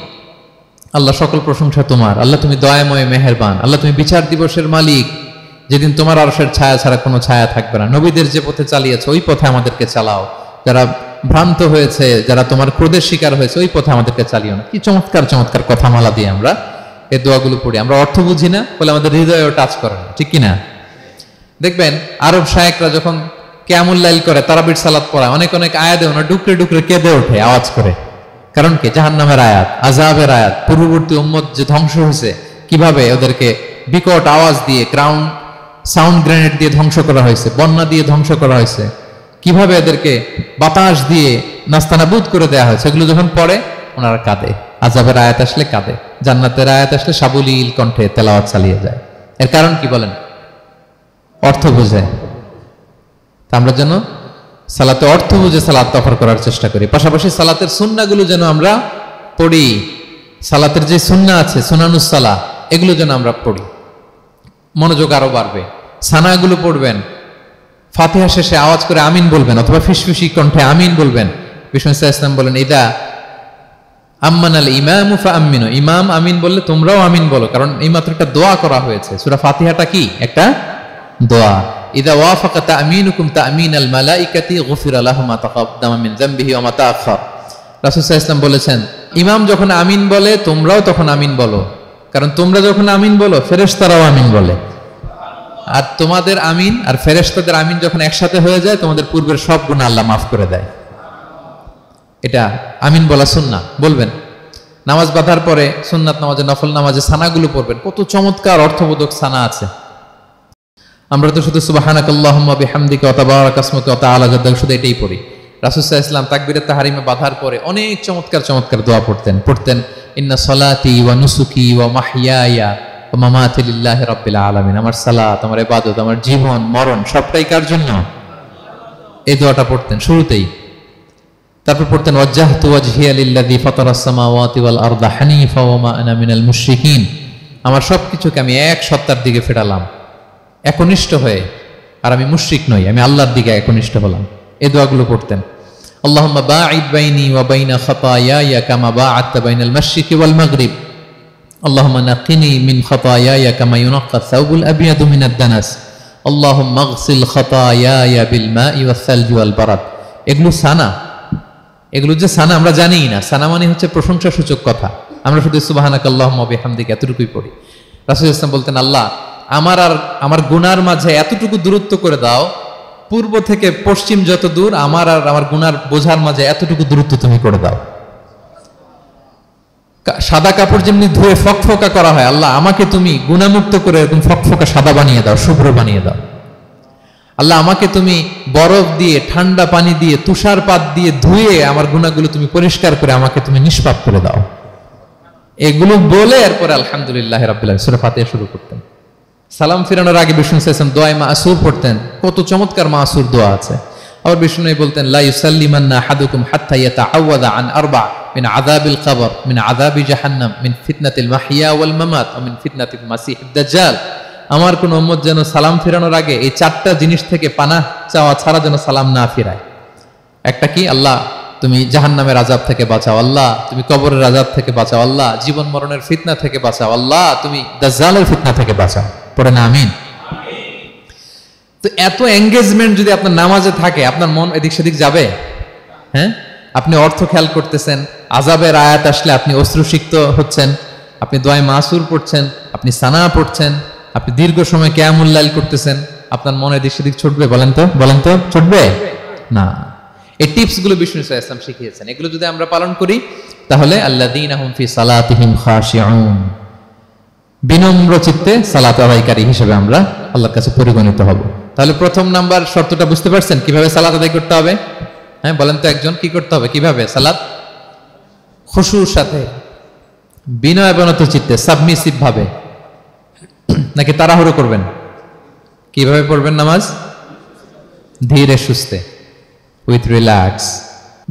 আল্লাহ সকল প্রশংসা তোমার, আল্লাহ তুমি দয়াময় মেহেরবান, আল্লাহ তুমি বিচার দিবসের মালিক, যেদিন তোমার আরশের ছায়া ছাড়া কোনো ছায়া থাকবে না। নবীদের যে পথে চালিয়েছে ওই পথে আমাদেরকে চালাও, যারা ভ্রান্ত হয়েছে, যারা তোমার ক্রোধের শিকার হয়েছে ওই পথে আমাদেরকে চালিও না। কি চমৎকার চমৎকার কথামালা দিয়ে আমরা এই দোয়াগুলো পড়ি। আমরা অর্থ বুঝি না বলে আমাদের হৃদয়েও টাচ করে না, ঠিক কিনা? দেখবেন আরব শায়েকরা যখন কিয়ামুল লাইল করে, তারাবির সালাত পড়ায়, অনেক অনেক আয়াতে ওনা ডুকরে ডুকরে কেঁদে ওঠে আওয়াজ করে। কারণ কি? জাহান্নামের আয়াত, আযাবের আয়াত, পূর্ববর্তী উম্মত যে ধ্বংস হয়েছে, কিভাবে ওদেরকে বিকট আওয়াজ দিয়ে, গ্রাউন্ড সাউন্ড গ্রেনেড দিয়ে ধ্বংস করা হয়েছে, বন্যা দিয়ে ধ্বংস করা হয়েছে, কিভাবে এদেরকে বাতাস দিয়ে নাস্তানাবুদ করে দেওয়া হয়েছে, এগুলো যখন পড়ে ওনারা কাঁদে। আযাবের আয়াত আসলে কাঁদে, জান্নাতের আয়াত আসলে সাবলীল কণ্ঠে তেলাওয়াত চালিয়ে যায়। এর কারণ কি বলেন? অর্থ বুঝে। আমরা যেন সালাতে অর্থ বুঝে সালাত অফার করার চেষ্টা করি। পাশাপাশি সালাতের সুন্নাহগুলো যেন আমরা পড়ি, সালাতের যে সুন্নাহ আছে, সুনানুস সালাহ, এগুলো যেন আমরা পড়ি, মনোযোগ আরো বাড়বে। সানাগুলো পড়বেন, ফাতিহা শেষে আওয়াজ করে আমিন বলবেন, অথবা ফিসফিসি কণ্ঠে আমিন বলবেন, বিষ্ণু ইসলাম বলেন ইদা আম্মানাল ইমামু ফাআমিনু, ইমাম আমিন বললে তোমরাও আমিন বলো, কারণ এই মাত্র একটা দোয়া করা হয়েছে। সূরা ফাতিহাটা কি একটা দোয়া। ইদা ওয়াফাকা তামিনুকুম তামিনাল মালাইকাতি গুফিরা লাহু মা তাকাদ্দামা মিন যামবিহি ওয়া মা তাআখার। রাসূল সাল্লাল্লাহু আলাইহি ওয়াসাল্লাম বলেছেন ইমাম যখন আমিন বলে তোমরাও তখন আমিন বলো, কারণ তোমরা যখন আমিন বলো ফেরেশতারাও আমিন বলে। আর তোমাদের আমিন আর ফেরেশতাদের আমিন যখন একসাথে হয়ে যায় তোমাদের পূর্বের সব গুনাহ আল্লাহ মাফ করে দেয়। এটা আমিন বলা সুন্নাহ, বলবেন। নামাজ বাঁধার পরে সুন্নাত নামাজে, নফল নামাজে সানাগুলো পড়বেন, কত চমৎকার অর্থবোধক সানা আছে। আমরা তো শুধু সুবহানাকাল্লাহুম্মা বিহামদিকা ওয়া তাবারাকা ইসমুকা ওয়া তাআলা জাদ্দুকা শুধু এটাই পড়ি। রাসূল সাল্লাল্লাহু আলাইহি ওয়াসাল্লাম তাকবীরে তাহরিমে বাঁধার পরে অনেক চমৎকার চমৎকার দোয়া পড়তেন। ইন্না সলাতি ওয়া নুসুকি ওয়া মাহইয়ায়া ওয়া মামাতি লিল্লাহি রাব্বিল আলামিন। আমার সালাত, আমার ইবাদত, আমার জীবন মরণ সবটাই কার জন্য? এই দোয়াটা পড়তেন শুরুতেই। তারপর পড়তেন ওয়াজ্জাহতু ওয়াজহিয়া লিল্লাযী ফাতারাস সামাওয়াতি ওয়াল আরদা হানিফা ওয়া মা আনা মিনাল মুশরিকিন। আমার সবকিছুকে আমি এক সত্তার দিকে ফেরালাম একনিষ্ঠ হয়ে, আর আমি মুশরিক নই, আমি আল্লাহর দিকে একনিষ্ঠ হলাম। এই দোয়াগুলো পড়তেন। আল্লাহুম্মা বাঈদ বাইনি ওয়া বাইনা খাতায়ায়া কামা বাআদতা বাইনাল মাশরিকি ওয়াল মাগরিব। আল্লাহুম্মা নাক্কিনি মিন খাতায়ায়া কামা ইউনাক্কা আস-সাওবুল আবয়াদু মিনাদ দানাস। আল্লাহুম্মা আগসিল খাতায়ায়া বিল মাই ওয়াস সালজি ওয়াল বারাদ। এগুলো সানা, এগুলো যে সানা আমরা জানিই না। সানা মানে হচ্ছে প্রশংসা সূচক কথা। আমরা শুধু সুবহানাকাল্লাহুম্মা বিহামদিকা এতটুকুই পড়ি। রাসূল ইসলাম বলতেন আল্লাহ আমার আর আমার গুনার মাঝে এতটুকু দূরত্ব করে দাও, পূর্ব থেকে পশ্চিম যত দূর আমার আর আমার গুনার বোঝার মাঝে এতটুকু দূরত্ব তুমি করে দাও। সাদা কাপড় যেমনি ধুয়ে ফকফকা করা হয়, আল্লাহ আমাকে তুমি গুনামুক্ত করে এরকম ফকফকা সাদা বানিয়ে দাও, শুভ্র বানিয়ে দাও। আল্লাহ আমাকে তুমি বরফ দিয়ে, ঠান্ডা পানি দিয়ে, তুষারপাত দিয়ে ধুয়ে আমার গুনাহগুলো তুমি পরিষ্কার করে আমাকে তুমি নিষ্পাপ করে দাও। এগুলো বলে এরপরে আলহামদুলিল্লাহ রাব্বিল আলামিন সূরা ফাতিহা শুরু করতেন। সালাম ফিরানোর আগে বিষ্ণু সাল্লাল্লাহু দোয়া মাসুর পড়তেন। কত চমৎকার মাসুর দোয়া আছে। আবার বিষ্ণু বলতেন লা ইউসাল্লিমান্না আহাদুকুম হাত্তা ইয়াতাআওয়াযা আন আরবা মিন আযাবিল কবর মিন আযাবি জাহান্নাম মিন ফিতনাতিল মাহইয়া ওয়াল মামাত ওয়া মিন ফিতনাতিল মাসিহিদ দাজ্জাল। আমার কোন উম্মত যেন সালাম ফিরানোর আগে এই চারটা জিনিস থেকে পানাহ চাওয়া ছাড়া যেন সালাম না ফিরায়। একটা কি? আল্লাহ তুমি জাহান্নামের আযাব থেকে বাঁচাও, আল্লাহ তুমি কবরের আযাব থেকে বাঁচাও, আল্লাহ জীবন মরণের ফিতনা থেকে বাঁচাও, আল্লাহ তুমি দাজ্জালের ফিতনা থেকে বাঁচাও। পড়ে না আমিন। তো এত এঙ্গেজমেন্ট যদি আপনার নামাজে থাকে, আপনার মন এদিক সেদিক যাবে? হ্যাঁ, আপনি অর্থ খেয়াল করতেছেন, আযাবের আয়াত আসলে আপনি অশ্রুসিক্ত হচ্ছেন, আপনি দোয়ায়ে মাসুর পড়ছেন, আপনি সানা পড়ছেন, আপনি দীর্ঘ সময় কিয়ামুল লাইল করতেছেন, আপনার মনে এদিক সেদিক ছুটবে? বলেন তো ছুটবে না। এই টিপস গুলো বিষ্ণু সাল্লাল্লাহু আলাইহি ওয়াসাল্লাম শিখিয়েছেন। এগুলো যদি আমরা পালন করি তাহলে আল্লাযীনা হুম ফি সালাতিহিম খাশিউন, বিনম্র চিত্তে সালাত আদায়কারী হিসেবে আমরা আল্লাহর কাছে পরিগণিত হব। তাহলে প্রথম নাম্বার শর্তটা বুঝতে পারছেন কিভাবে সালাত আদায় করতে হবে? হ্যাঁ বলেন তো একজন, কি করতে হবে? কিভাবে সালাত? খুশুর সাথে, বিনয়বনত চিত্তে, সাবমিসিভ ভাবে, নাকি তাড়াহুড়ো করবেন? কিভাবে পড়বেন নামাজ? ধীরে সুস্থে, উইথ রিল্যাক্স।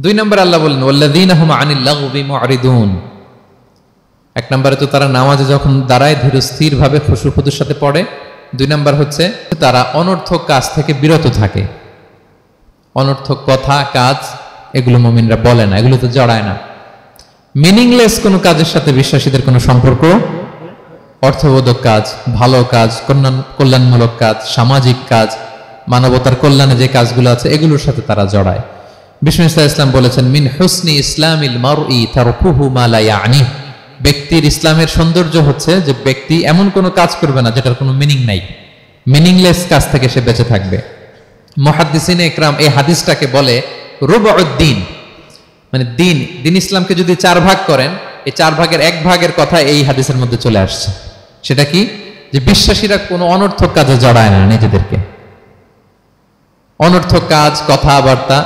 2 নম্বর আল্লাহ বলেন ওয়াল্লাযীনা হুম আনিল লাগবি মুরিদুন। 1 নম্বরে তো তারা নামাজে যখন দাঁড়ায় ধীর স্থির ভাবে খুশুর সাথে পড়ে। 2 নম্বর হচ্ছে তারা অনর্থক কাজ থেকে বিরত থাকে। অনর্থক কথা, কাজ এগুলো মুমিনরা বলে না, এগুলো তো জড়ায় না। মিনিংলেস কোনো কাজের সাথে বিশ্বাসীদের কোনো সম্পর্ক, অর্থবোধক কাজ, ভালো কাজ, কল্যাণমূলক কাজ, সামাজিক কাজ, মানবতার কল্যাণে যে কাজগুলো আছে এগুলোর সাথে তারা জড়ায়। বিষ্ণু ইসলাম বলেছেন মিন হুসনি ইসলামিল মারই তারকুহু মা লা ইয়ানি। ব্যক্তির ইসলামের সৌন্দর্য হচ্ছে যে ব্যক্তি এমন কোনো কাজ করবে না যেটার কোনো মিনিং নাই, মিনিংলেস কাজ থেকে সে বেঁচে থাকবে। মুহাদ্দিসিনে ইকরাম এই হাদিসটাকে বলে রুবউদ্দিন, মানে দিন ইসলামকে যদি 4 ভাগ করেন, এই 4 ভাগের 1 ভাগের কথা এই হাদিসের মধ্যে চলে আসছে। সেটা কি? যে বিশ্বাসীরা কোনো অনর্থক কাজে জড়ায় না নিজেদেরকে। অনর্থক কাজ, কথাবার্তা,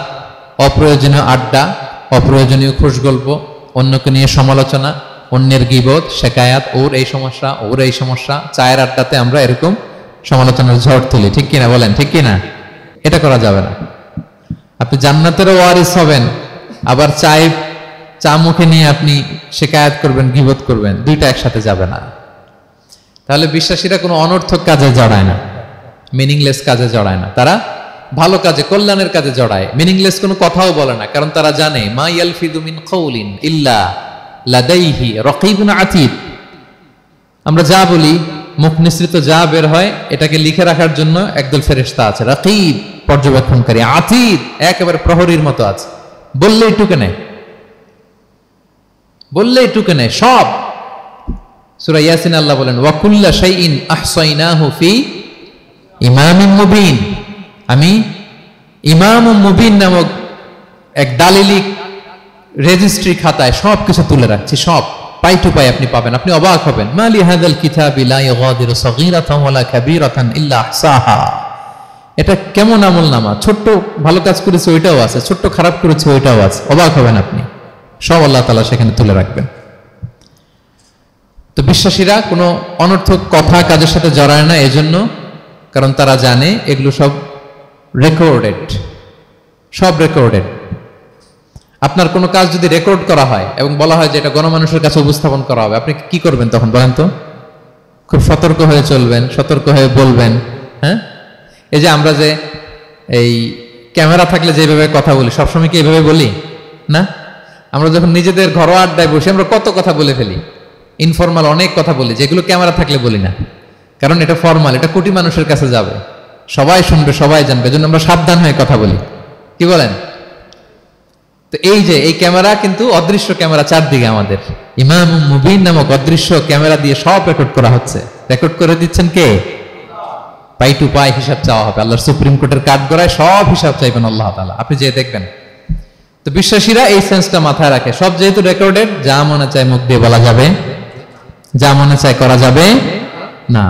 অপ্রয়োজনীয় আড্ডা, অপ্রয়োজনীয় খুশগল্প, অন্যকে নিয়ে সমালোচনা, অন্যের গীবত, শেকায়াত, ওর এই সমস্যা, চায়ের আড্ডাতে আমরা এরকম সমালোচনার ঝড় তুলি, ঠিক কিনা বলেন? ঠিক কিনা? এটা করা যাবে না। আপনি জান্নাতেরও ওয়ারিস হবেন, আবার চা মুখে নিয়ে আপনি শেকায়াত করবেন, গীবত করবেন, দুইটা একসাথে যাবে না। তাহলে বিশ্বাসীরা কোনো অনর্থক কাজে জড়ায় না, মিনিংলেস কাজে জড়ায় না। তারা ভালো কাজে, কল্যাণের কাজে জড়ায়, মিনিংলেস কোনো কথাও বলে না, কারণ তারা জানে মা ইয়ালফিদু মিন কাউলিন ইল্লা লাদাইহি রাকিবুন আতীদ। আমরা যা বলি, মুখ নিঃসৃত যা বের হয়, এটাকে লিখে রাখার জন্য একদল ফেরেশতা আছে, রাকিব পর্যবেক্ষণকারী, আতীদ একেবারে প্রহরীর মতো আছে। বললেই টুকে নেয়, বললেই টুকে নেয় সব। সূরা ইয়াসিন আল্লাহ বলেন ওয়া কুল্লা শাইইন আহসাইনাহু ফি ইমামিন মুবিন। আমি ইমামুম মুবিন নামক এক দালিলিক রেজিস্ট্রি খাতায় সবকিছু তুলে রাখছি, সব পাই টু পাই আপনি পাবেন, আপনি অবাক হবেন। মালি হাযাল কিতাবি লা ইগাদিরু সাগীরাতান ওয়ালা কাবীরাতান ইল্লা আহসাহা। এটা কেমন আমলনামা, ছোট্ট ভালো কাজ করেছে ওইটাও আছে, ছোট্ট খারাপ করেছে ওইটাও আছে, অবাক হবেন আপনি, সব আল্লাহ তাআলা সেখানে তুলে রাখবেন। তো বিশ্বাসীরা কোনো অনর্থক কথা কাজের সাথে জড়ায় না, এজন্য কারণ তারা জানে এগুলো সব রেকর্ডেড, সব রেকর্ডেড। আপনার কোনো কাজ যদি রেকর্ড করা হয় এবং বলা হয় যে এটা গণমানুষের কাছে উপস্থাপন করা হবে, আপনি কি করবেন তখন বলেন তো? খুব সতর্ক হয়ে চলবেন, সতর্ক হয়ে বলবেন। হ্যাঁ, এই যে আমরা যে এই ক্যামেরা থাকলে যেভাবে কথা বলি, সবসময় কি এইভাবে বলি না? আমরা যখন নিজেদের ঘরোয়া আড্ডায় বসে আমরা কত কথা বলে ফেলি, ইনফরমাল অনেক কথা বলি, যেগুলো ক্যামেরা থাকলে বলি না, কারণ এটা ফরমাল, এটা কোটি মানুষের কাছে যাবে, সবাই শুনবে, সবাই জানবে, এজন্য আমরা সাবধান হয়ে কথা বলি। কি বলেন? তো এই যে এই ক্যামেরা কিন্তু অদৃশ্য ক্যামেরা চারদিকে আমাদের, ইমামুম মুবিন নামক অদৃশ্য ক্যামেরা দিয়ে সব রেকর্ড করা হচ্ছে। রেকর্ড করে দিচ্ছেন কে? পাই টু পাই হিসাব চাওয়া হবে। আল্লাহর সুপ্রিম কোর্টের কাঠগড়ায় সব হিসাব চাইবেন আল্লাহ তাআলা, আপনি যে দেখবেন। তো বিশ্বাসীরা এই সেন্সটা মাথায় রাখে, সব যেহেতু রেকর্ডেড, যা মনে চায় মুখ দিয়ে বলা যাবে, যা মনে চায় করা যাবে না।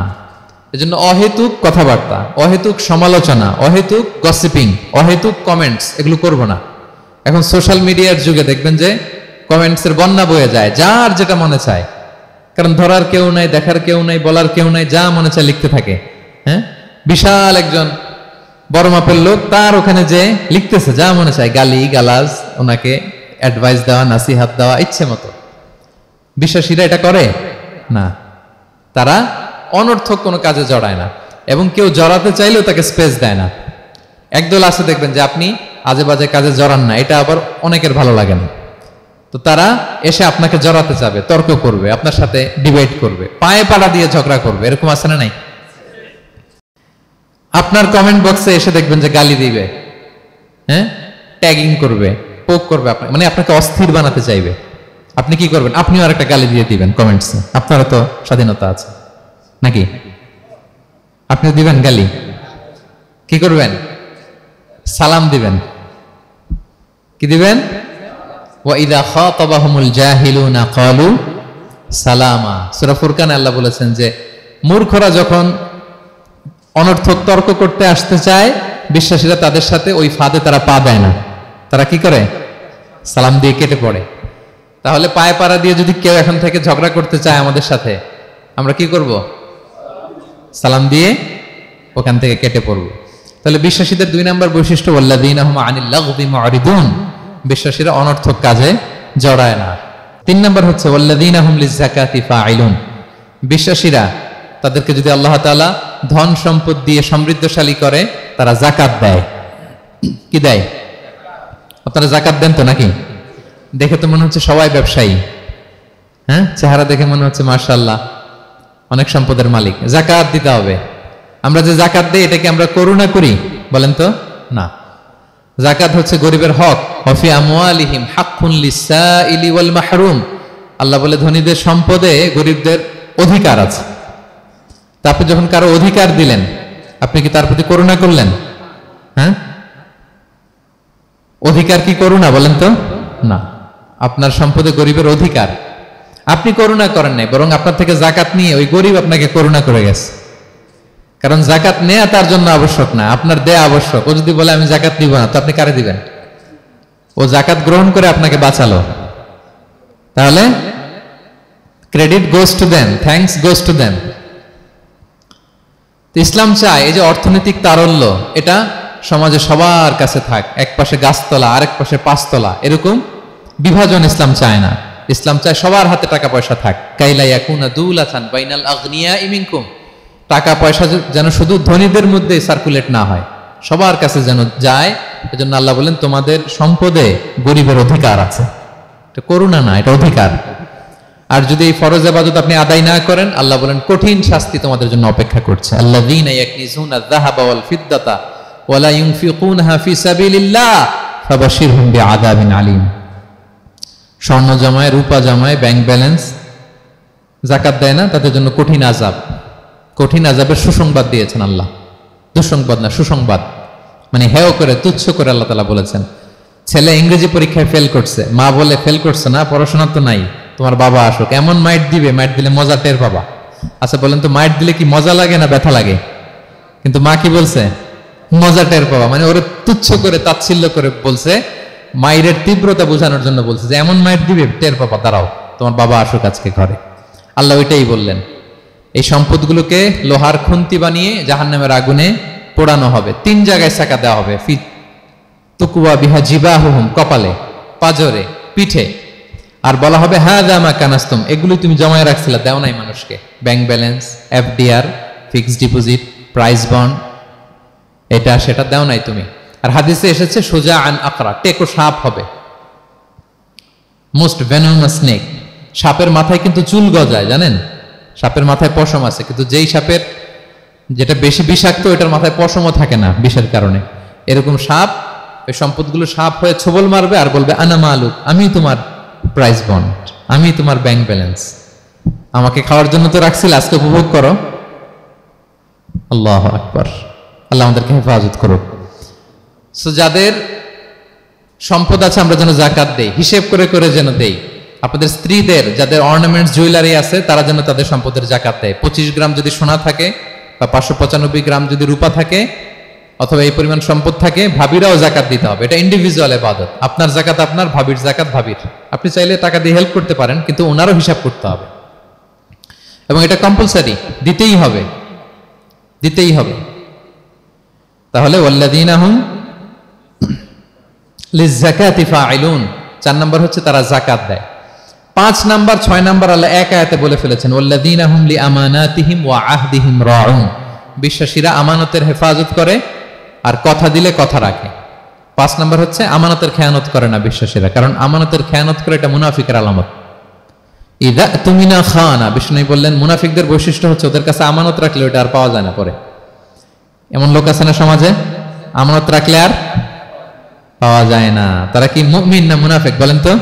এজন্য অহেতুক কথাবার্তা, অহেতুক সমালোচনা, অহেতুক গসিপিং, অহেতুক কমেন্টস এগুলো করব না। এখন সোশ্যাল মিডিয়ার যুগে দেখবেন যে কমেন্টসের বন্যা বয়ে যায়, যার যেটা মনে চায়, কারণ ধরার কেউ নাই, দেখার কেউ নাই, বলার কেউ নাই, যা মনে চায় লিখতে থাকে। হ্যাঁ, বিশাল একজন বড় মাপের লোক, তার ওখানে যে লিখতেছে যা মনে চায়, গালি গালাজ, ওনাকে অ্যাডভাইস দেওয়া, নাসিহাত দেওয়া ইচ্ছে মতো। বিশ্বাসীরা এটা করে না, তারা অনর্থক কোনো কাজে জড়ায় না, এবং কেউ জড়াতে চাইলেও তাকে স্পেস দেয় না। একদল আছে দেখবেন যে আপনি আজে বাজে কাজে জড়ান না, এটা আবার অনেকের ভালো লাগে না, তো তারা এসে আপনাকে জড়াতে যাবে, তর্ক করবে, আপনার সাথে ডিবেট করবে, পায়ে পাড়া দিয়ে ঝগড়া করবে, এরকম আছে না নাই? আপনার কমেন্ট বক্সে এসে দেখবেন যে গালি দিবে, হ্যাঁ, ট্যাগিং করবে, পোক করবে, মানে আপনাকে অস্থির বানাতে চাইবে। আপনি কি করবেন? আপনিও আরেকটা গালি দিয়ে দিবেন কমেন্টসে, আপনারও তো স্বাধীনতা আছে নাকি? আপনি দিবেন গালি, কি করবেন? সালাম দিবেন। কি দিবেন? ওয়া ইযা খাতাবাহুমুল জাহিলুনা ক্বালু সালামা। সূরা ফুরকানে আল্লাহ বলেছেন যে মূর্খরা যখন অনর্থক তর্ক করতে আসতে চায়, বিশ্বাসীরা তাদের সাথে ওই ফাঁদে তারা পা দেয় না, তারা কি করে? সালাম দিয়ে কেটে পড়ে। তাহলে পায়ে পাড়া দিয়ে যদি কেউ এখন থেকে ঝগড়া করতে চায় আমাদের সাথে, আমরা কি করব? সালাম দিয়ে ওখান থেকে কেটে পড়ব। তাহলে বিশ্বাসীদের 2 নম্বর বৈশিষ্ট্য, ওয়াল্লাযীনা হুম আনিল লাগবি মুরিদুন, বিশ্বাসীরা অনর্থক কাজে জড়ায় না। 3 নম্বর হচ্ছে ওয়াল্লাযীনা হুম লিযাকাতি ফাইলুন, বিশ্বাসীরা তাদেরকে যদি আল্লাহ তাআলা ধন সম্পদ দিয়ে সমৃদ্ধশালী করে, তারা যাকাত দেয়। কি দেয়? আপনারা যাকাত দেন তো নাকি? দেখে তো মনে হচ্ছে সবাই ব্যবসায়ী, হ্যাঁ, চেহারা দেখে মনে হচ্ছে মাশাআল্লাহ অনেক সম্পদের মালিক। যাকাত দিতে হবে। আমরা যে যাকাত দেই, এটা কি আমরা করুণা করি? বলেন তো না। যাকাত হচ্ছে গরিবের হক। ওয়াফি আমওয়ালিহিম হাক্কুন লিসাইলি ওয়াল মাহরুম, আল্লাহ বলে ধনীদের সম্পদে গরিবদের অধিকার আছে। তা আপনি যখন কারো অধিকার দিলেন, আপনি কি তার প্রতি করুণা করলেন? হ্যাঁ, অধিকার কি করুণা? বলেন তো না। আপনার সম্পদে গরিবের অধিকার, আপনি করুণা করেন নাই, বরং আপনার থেকে যাকাত নিয়ে ওই গরিব আপনাকে করুণা করে গেছে। কারণ যাকাত নেয়া তার জন্য আবশ্যক না, আপনার দেয়া আবশ্যক। ও যদি বলে আমি যাকাত দিব না, তো আপনি কারে দিবেন? ও যাকাত গ্রহণ করে আপনাকে বাঁচালো, তাহলে credit goes to them, thanks goes to them. Islam চায় এই যে অর্থনৈতিক তারল্য, এটা সমাজে সবার কাছে থাক, এক পাশে গাছতলা আরেক পাশে পাঁচতলা, এরকম বিভাজন ইসলাম চায় না। ইসলাম চায় সবার হাতে টাকা পয়সা থাক। কাইলা ইয়াকুনা দুলাতান বাইনাল আগনিয়া মিনকুম, টাকা পয়সা যেন শুধু ধনীদের মধ্যে সার্কুলেট না হয়, সবার কাছে যেন যায়। এজন্য আল্লাহ বলেন তোমাদের সম্পদে গরিবের অধিকার আছে। এটা করুণা না, এটা অধিকার। আর যদি এই ফরজ ইবাদত আপনি আদায় না করেন, আল্লাহ বলেন কঠিন শাস্তি তোমাদের জন্য অপেক্ষা করছে। আল্লাযীনা ইয়াকনিজুনা আয-যাহাবা ওয়াল ফিদ্দাতা ওয়া লা ইউনফিকুনহা ফি সাবিলিল্লাহ ফাবাশশিরহুম বিআযাবিন আলীম। স্বর্ণ জমায়, রূপা জমায়, ব্যাংক ব্যালেন্স, যাকাত দেয় না, তাদের জন্য কঠিন আযাব, কঠিন আযাবের সুসংবাদ দিয়েছেন আল্লাহ। দুঃসংবাদ না, সুসংবাদ। মানে হেয় করে, তুচ্ছ করে আল্লাহ তাআলা বলেছেন। ছেলে ইংরেজি পরীক্ষায় ফেল করছে, মা বলে ফেল করছে না, পড়াশোনা তো নাই, তোমার বাবা আসুক, এমন মাইট দিবে, মাইট দিলে মজা টের পাবা। আচ্ছা বলেন তো, মাইট দিলে কি মজা লাগে না ব্যথা লাগে? কিন্তু মা কি বলছে? মজা টের পাবা। মানে ওরে তুচ্ছ করে, তাচ্ছিল্য করে বলছে, মায়ের তীব্রতা বোঝানোর জন্য বলছে যে এমন মাইট দিবে, টের পাবা, দাঁড়াও, তোমার বাবা আসুক আজকে ঘরে। আল্লাহ ওইটাই বললেন। এই সম্পদগুলোকে লোহার খুন্তি বানিয়ে জাহান্নামের আগুনে পোড়ানো হবে। 3 জায়গায় ছাকা দেওয়া হবে। ফি তুকুয়া বিহা জিবাহুহুম, কপালে, পাজরে, পিঠে। আর বলা হবে হাযা মা কানাস্তুম, এগুলো তুমি জমায় রাখছিলা, দাও নাই মানুষকে। Bank balance, FDR, fixed deposit, price bond, এটা সেটা দাও নাই তুমি। আর হাদিসে এসেছে সোজা আন আকরা, টেকো সাপ হবে, মোস্ট ভেনোমাস স্নেক। সাপের মাথায় কিন্তু চুল গজায়, জানেন? সাপের মাথায় পশম আছে, কিন্তু যেই সাপের যেটা বেশি বিষাক্ত, এটার মাথায় পশমও থাকে না বিষের কারণে। এরকম সাপ, ওই সম্পদগুলো সাপ হয়ে ছোবল মারবে আর বলবে আনা মালুক, আমি তোমার প্রাইস বন্ড, আমি তোমার ব্যাংক ব্যালেন্স, আমাকে খাওয়ার জন্য তো রাখছিল, আজকে উপভোগ করো। আল্লাহু আকবার। আল্লাহ আমাদেরকে হেফাজত করুক। সো যাদের সম্পদ আছে আমরা যেন যাকাত দেই, হিসেব করে করে যেন দেই। আপনাদের স্ত্রীদের যাদের অর্নামেন্টস, জুয়েলারি আছে, তারা যেন তাদের সম্পদের যাকাত দেয়। 25 গ্রাম যদি সোনা থাকে বা 595 গ্রাম যদি রূপা থাকে, অথবা এই পরিমাণ সম্পদ থাকে, ভাবিরাও যাকাত দিতে হবে। এটা ইন্ডিভিজুয়াল ইবাদত। আপনার যাকাত আপনার, ভাবির যাকাত ভাবির। আপনি চাইলে টাকা দিয়ে হেল্প করতে পারেন, কিন্তু ওনারও হিসাব করতে হবে এবং এটা কম্পালসারি, দিতেই হবে, দিতেই হবে। তাহলে ওয়াল্লাযীনা হুম লিয-যাকাতি ফাঈলুন, 4 নাম্বার হচ্ছে তারা যাকাত দেয়। 5 নাম্বার 6 নাম্বার আল্লাহ এক আয়াতে বলে ফেলেছেন, ওয়াল্লাযীনা হুম লিআমানাতিহিম ওয়া আহদিহিম রাউন, বিশ্বাসীরা আমানতের হেফাজত করে আর কথা দিলে কথা রাখে। 5 নাম্বার হচ্ছে আমানতের খেয়ানত করে না বিশ্বাসীরা, কারণ আমানতের খেয়ানত করে এটা মুনাফিকের আলামত। ইযা তুমিনা খানা, বিষ্ণু বললেন মুনাফিকদের বৈশিষ্ট্য হচ্ছে ওদের কাছে আমানত রাখলে ওটা আর পাওয়া যায় না পরে। এমন লোক আছে না সমাজে, আমানত রাখলে আর পাওয়া যায় না। তারা কি মুমিন না মুনাফিক বলেন তো?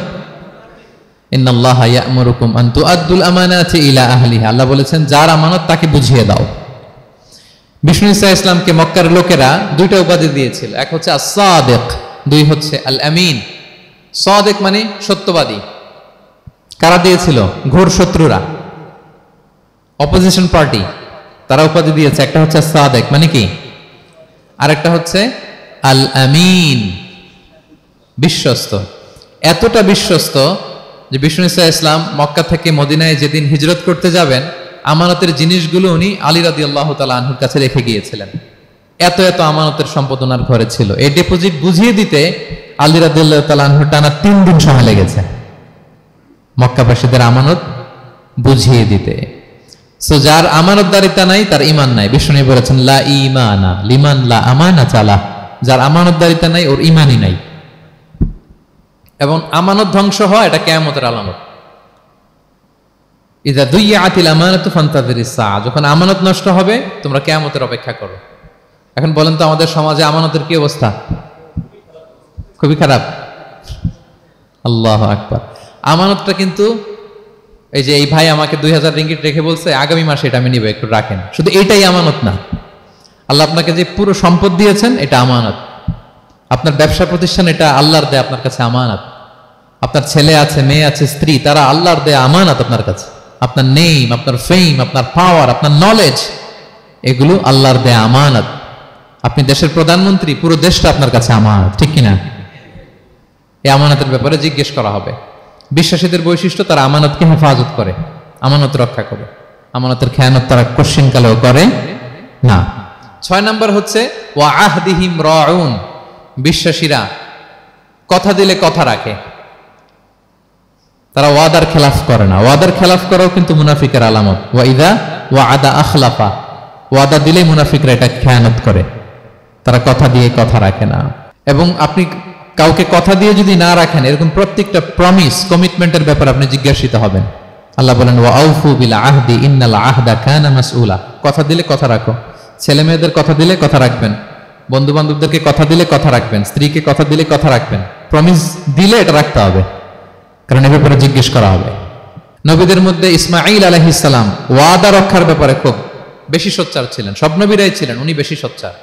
ইন্নাল্লাহা ইয়া'মুরুকুম আন তুআদ্দুল আমানাতি ইলা আহলিহা, আল্লাহ বলেছেন যার আমানত তাকে বুঝিয়ে দাও। বিষ্ণু ঈসা ইসলামকে মক্কার লোকেরা 2টা উপাধি দিয়েছিল, এক হচ্ছে আস-সাদিক, 2 হচ্ছে আল আমিন। সাদিক মানে সত্যবাদী। কারা দিয়েছিল? ঘোর শত্রুরা, অপোজিশন পার্টি, তারা উপাধি দিয়েছে। একটা হচ্ছে সাদিক মানে কি, আরেকটা হচ্ছে আল আমিন, বিশ্বস্ত। এতটা বিশ্বস্ত যে বিষ্ণু ঈসা ইসলাম মক্কা থেকে মদিনায় যেদিন হিজরত করতে যাবেন, আমানতের জিনিসগুলো উনি আলী রাদিয়াল্লাহু তাআলা আনহুর কাছে রেখে গিয়েছিলেন। এত এত আমানতের সম্পদ ওনার ঘরে ছিল। এই ডিপোজিট বুঝিয়ে দিতে আলী রাদিয়াল্লাহু তাআলা আনহুর টানা 3 দিন সময় লেগেছে, মক্কাবাসীদের আমানত বুঝিয়ে দিতে। সো যার আমানতদারিতা নাই তার ঈমান নাই। বিষ্ণু বলেছেন লা ঈমানা লিমান লা আমানাতা লা, যার আমানতদারিতা নাই ওর ঈমানই নাই। এবং আমানত ধ্বংস হয় এটা কিয়ামতের আলামত। ইযা দুইয়াতিল আমানাতু ফান্তাযিরিস সাআ, যখন আমানত নষ্ট হবে তোমরা কিয়ামতের অপেক্ষা করো। এখন বলেন তো আমাদের সমাজে আমানতের কি অবস্থা? খুবই খারাপ। আল্লাহু আকবার। আমানতটা কিন্তু এই যে এই ভাই আমাকে 2000 রিঙ্গিট রেখে বলছে আগামী মাসে এটা আমি নিব, একটু রাখেন, শুধু এইটাই আমানত না। আল্লাহ আপনাকে যে পুরো সম্পদ দিয়েছেন এটা আমানত। আপনার ব্যবসা প্রতিষ্ঠান এটা আল্লাহর দেয়া আপনার কাছে আমানত। আপনার ছেলে আছে, মেয়ে আছে, স্ত্রী, তারা আল্লাহর দেয়া আমানত আপনার কাছে। আপনার নেম, আপনার ফেম, আপনার পাওয়ার, আপনার নলেজ, এগুলো আল্লাহর দেয়া আমানত। আপনি দেশের প্রধানমন্ত্রী, পুরো দেশটা আপনার কাছে আমানত, ঠিক কিনা? এই আমানতের ব্যাপারে জিজ্ঞেস করা হবে। বিশ্বাসীদের বৈশিষ্ট্য তারা আমানতকে হেফাজত করে, আমানত রক্ষা করে, আমানতের খেয়ানত তারা কোশ্চিনকালেও করে না। 6 নাম্বার হচ্ছে ওয়া আহদিহিম রাউন, বিশ্বাসীরা কথা দিলে কথা রাখে, তারা ওয়াদার খেলাফ করে না। ওয়াদার খেলাফ করাও কিন্তু মুনাফিকের আলামত। ওয়া ইযা ওয়াআদা আখলাফা, ওয়াদা দিলে মুনাফিকরা এটা খেয়ানত করে। তারা কথা দিয়ে কথা রাখে না। এবং আপনি কাউকে কথা দিয়ে যদি না রাখেন, এরকম প্রত্যেকটা প্রমিস, কমিটমেন্টের ব্যাপারে আপনি জিজ্ঞাসিত হবেন। আল্লাহ বলেন ওয়া আউফু বিল আহদি ইন্নাল আহদা কানা মাসউলা। কথা দিলে কথা রাখো। ছেলে মেয়েদের কথা দিলে কথা রাখবেন, বন্ধু বান্ধবদেরকে কথা দিলে কথা রাখবেন, স্ত্রীকে কথা দিলে কথা রাখবেন। প্রমিস দিলে এটা রাখতে হবে, কারণ এ ব্যাপারে জিজ্ঞেস করা হবে। নবীদের মধ্যে ইসমাঈল আলাইহিস সালাম ওয়াদা রক্ষার ব্যাপারে খুব বেশি সোচ্চার ছিলেন। সব নবীরাই ছিলেন, উনি বেশি সোচ্চার।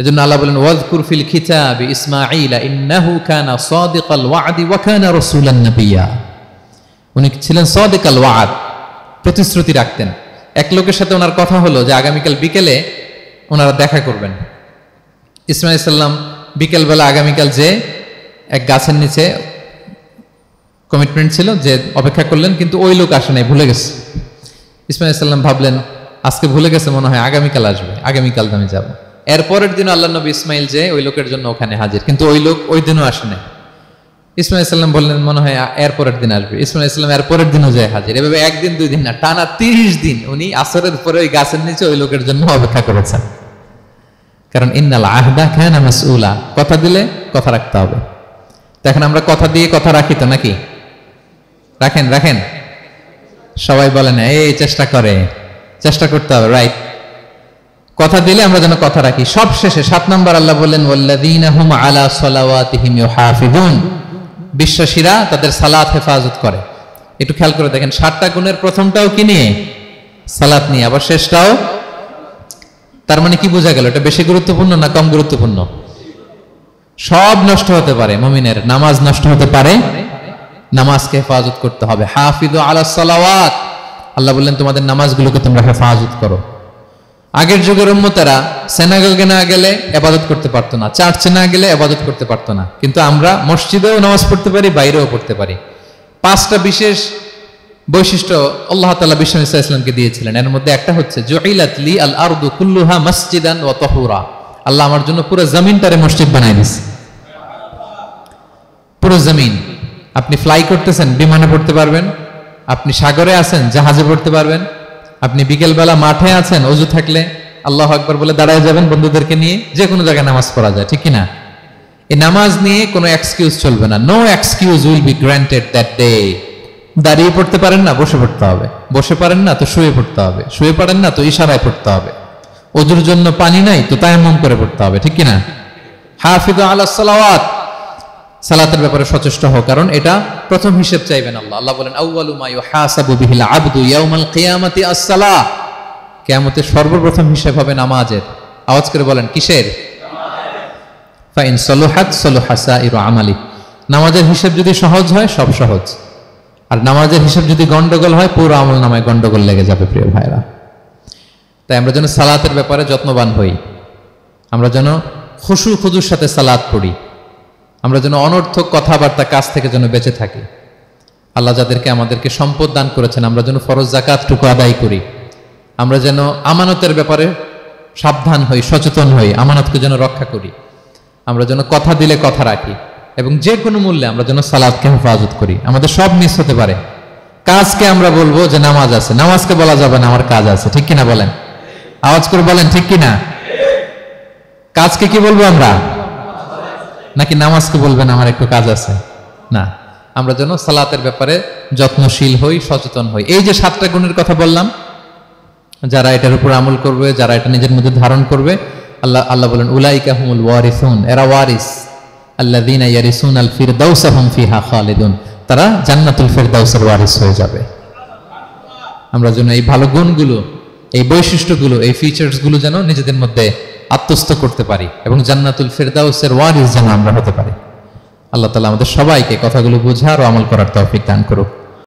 এজন্য আল্লাহ বলেন ওয়াযকুর ফিল কিতাবি ইসমাঈল ইন্নাহু কানা সাদিকাল ওয়াদি ওয়া কানা রাসূলান নাবিয়্যা। উনি ছিলেন সাদিকাল ওয়াদ, প্রতিশ্রুতি রাখতেন। এক লোকের সাথে ওনার কথা হলো যে আগামীকাল বিকেলে ওনারা দেখা করবেন। ইসমাঈল সাল্লাম বিকেলবেলা আগামীকাল যে এক গাছের নিচে কমিটমেন্ট ছিল যে অপেক্ষা করলেন, কিন্তু ওই লোক আসে নাই, ভুলে গেছে। ইসমাঈল সাল্লাম ভাবলেন আজকে ভুলে গেছে, মনে হয় আগামীকাল আসবে, আগামীকাল আমি যাব। এরপরের দিন আল্লাহ নবী ইসমাইল যে ওই লোকের জন্য ওখানে হাজির, কিন্তু ওই লোক ওই দিনও আসে নাই। ইসমাঈল সাল্লাম বললেন মনে হয় এরপরের দিন আসবে। ইসমাঈল সাল্লাম এরপরের দিনও যায় হাজির। এভাবে একদিন দুই দিন না, টানা 30 দিন উনি আসরের পরে ওই গাছের নিচে ওই লোকের জন্য অপেক্ষা করেছেন। কারণ ইন্নাল আহদা কানা মাসউলা, কথা দিলে কথা রাখতে হবে। তো এখন আমরা কথা দিয়ে কথা রাখি তো নাকি? রাখেন রাখেন, সবাই বলেন এই চেষ্টা করতে হবে, রাইট? কথা দিলে আমরা যেন কথা রাখি। সব শেষে 7 নম্বর আল্লাহ বললেন ওয়াল্লাযীনা হুম আলা সালাওয়াতিহিম ইউহাফিজুন। বিশ্বাসীরা তাদের সালাত হেফাজত করে। একটু খেয়াল করে দেখেন, 7টা গুণের প্রথমটাও কি নিয়ে? সালাত নিয়ে, আবার শেষটাও। তার মানে কি বোঝা গেল? এটা বেশি গুরুত্বপূর্ণ না কম গুরুত্বপূর্ণ? সব নষ্ট হতে পারে, মুমিনের নামাজ নষ্ট হতে পারে, নামাজকে হেফাজত করতে হবে। হাফিজু আলা সালাওয়াত, আল্লাহ বললেন তোমাদের নামাজগুলোকে তোমরা হেফাজত করো। আগের যুগের উম্মতেরা সিনাগোগে না গেলে ইবাদত করতে পারতো না, চার্চে না গেলে ইবাদত করতে পারতো না, কিন্তু আমরা মসজিদেও নামাজ পড়তে পারি, বাইরেও পড়তে পারি। 5টা বিশেষ বৈশিষ্ট্য আল্লাহ তাআলা বিশ্বনবী সাল্লাল্লাহু আলাইহি ওয়াসাল্লামকে দিয়েছিলেন। এর মধ্যে একটা হচ্ছে জুইলাত লি আল আরদু কুল্লুহা মাসজিদান ওয়া তাহুরা। আল্লাহ আমার জন্য পুরো জমিনটারে মসজিদ বানাই দিয়েছে। পুরো জমিন। আপনি ফ্লাই করতেছেন, বিমানে পড়তে পারবেন। আপনি সাগরে আছেন, জাহাজে পড়তে পারবেন। আপনি বিকেলবেলা মাঠে আছেন, ওযু থাকলে আল্লাহু আকবার বলে দাঁড়ায় যাবেন, বন্ধুদেরকে নিয়ে যে কোনো জায়গায় নামাজ পড়া যায়, ঠিক কি না? এই নামাজ নিয়ে কোনো এক্সকিউজ চলবে না। No excuse will be granted that day. দাঁড়িয়ে পড়তে পারেন না, বসে পড়তে হবে। বসে পারেন না তো শুয়ে পড়তে হবে। শুয়ে পারেন না তো ইশারায় পড়তে হবে। ওযুর জন্য পানি নাই তো তায়াম্মুম করে পড়তে হবে, ঠিক কি না? হাফিজু আলা সালাওয়াত, সালাতের ব্যাপারে সচেষ্ট হও, কারণ এটা প্রথম হিসেব চাইবেন আল্লাহ। আল্লাহ বলেন আউয়ালু মা ইউহাসাবু বিহিল আবদু ইয়াউমাল কিয়ামাতি আস-সালাহ। কিয়ামতের সর্বপ্রথম হিসেব হবে নামাজের। আওয়াজ করে বলেন কিসের? ফা ইন সালুহাত সালুহা সাইরু আমালি। নামাজের হিসেব যদি সহজ হয় সব সহজ, আর নামাজের হিসেব যদি গন্ডগোল হয় পুরো আমল নামায় গন্ডগোল লেগে যাবে। প্রিয় ভাইরা, তাই আমরা যেন সালাতের ব্যাপারে যত্নবান হই, আমরা যেন খুশু খুজুর সাথে সালাত পড়ি, আমরা যেন অনর্থক কথাবার্তা কাজ থেকে যেন বেঁচে থাকি। আল্লাহ যাদেরকে আমাদেরকে সম্পদ দান করেছেন, আমরা যেন ফরজ যাকাতটুকু আদায় করি। আমরা যেন আমানতের ব্যাপারে সাবধান হই, সচেতন হই, আমানতকে যেন রক্ষা করি। আমরা যেন কথা দিলে কথা রাখি, এবং যে কোনো মূল্যে আমরা যেন সালাতকে হেফাজত করি। আমাদের সব মিস হতে পারে। কাজকে আমরা বলবো যে নামাজ আছে, নামাজকে বলা যাবে না আমার কাজ আছে, ঠিক কিনা বলেন? আওয়াজ করে বলেন ঠিক কিনা? কাজকে কি বলবো আমরা? নাকি নামাজকে বলবেন আমার একটু কাজ আছে? না, আমরা যেন সালাতের ব্যাপারে যত্নশীল হই, সচেতন হই। এই যে 7টা গুণের কথা বললাম, যারা এটার উপর আমল করবে, যারা এটা নিজের মধ্যে ধারণ করবে, আল্লাহ বলেন উলাইকা হুমুল ওয়ারিসুন, এরা ওয়ারিস। আল্লাযীনা ইয়ারিসুনাল ফিরদাউসা হুম ফিহা খালিদুন, তারা জান্নাতুল ফিরদাউসের ওয়ারিস হয়ে যাবে। আমরা যেন এই ভালো গুণগুলো, এই বৈশিষ্ট্যগুলো, এই ফিচার্সগুলো যেন নিজেদের মধ্যে আত্মস্থ করতে পারি, এবং জান্নাতুল ফিরদাউসের ওয়ারিস যেন আমরা হতে পারি। আল্লাহ তাআলা আমাদের সবাইকে কথাগুলো বোঝার ও আমল করার তৌফিক দান করুক।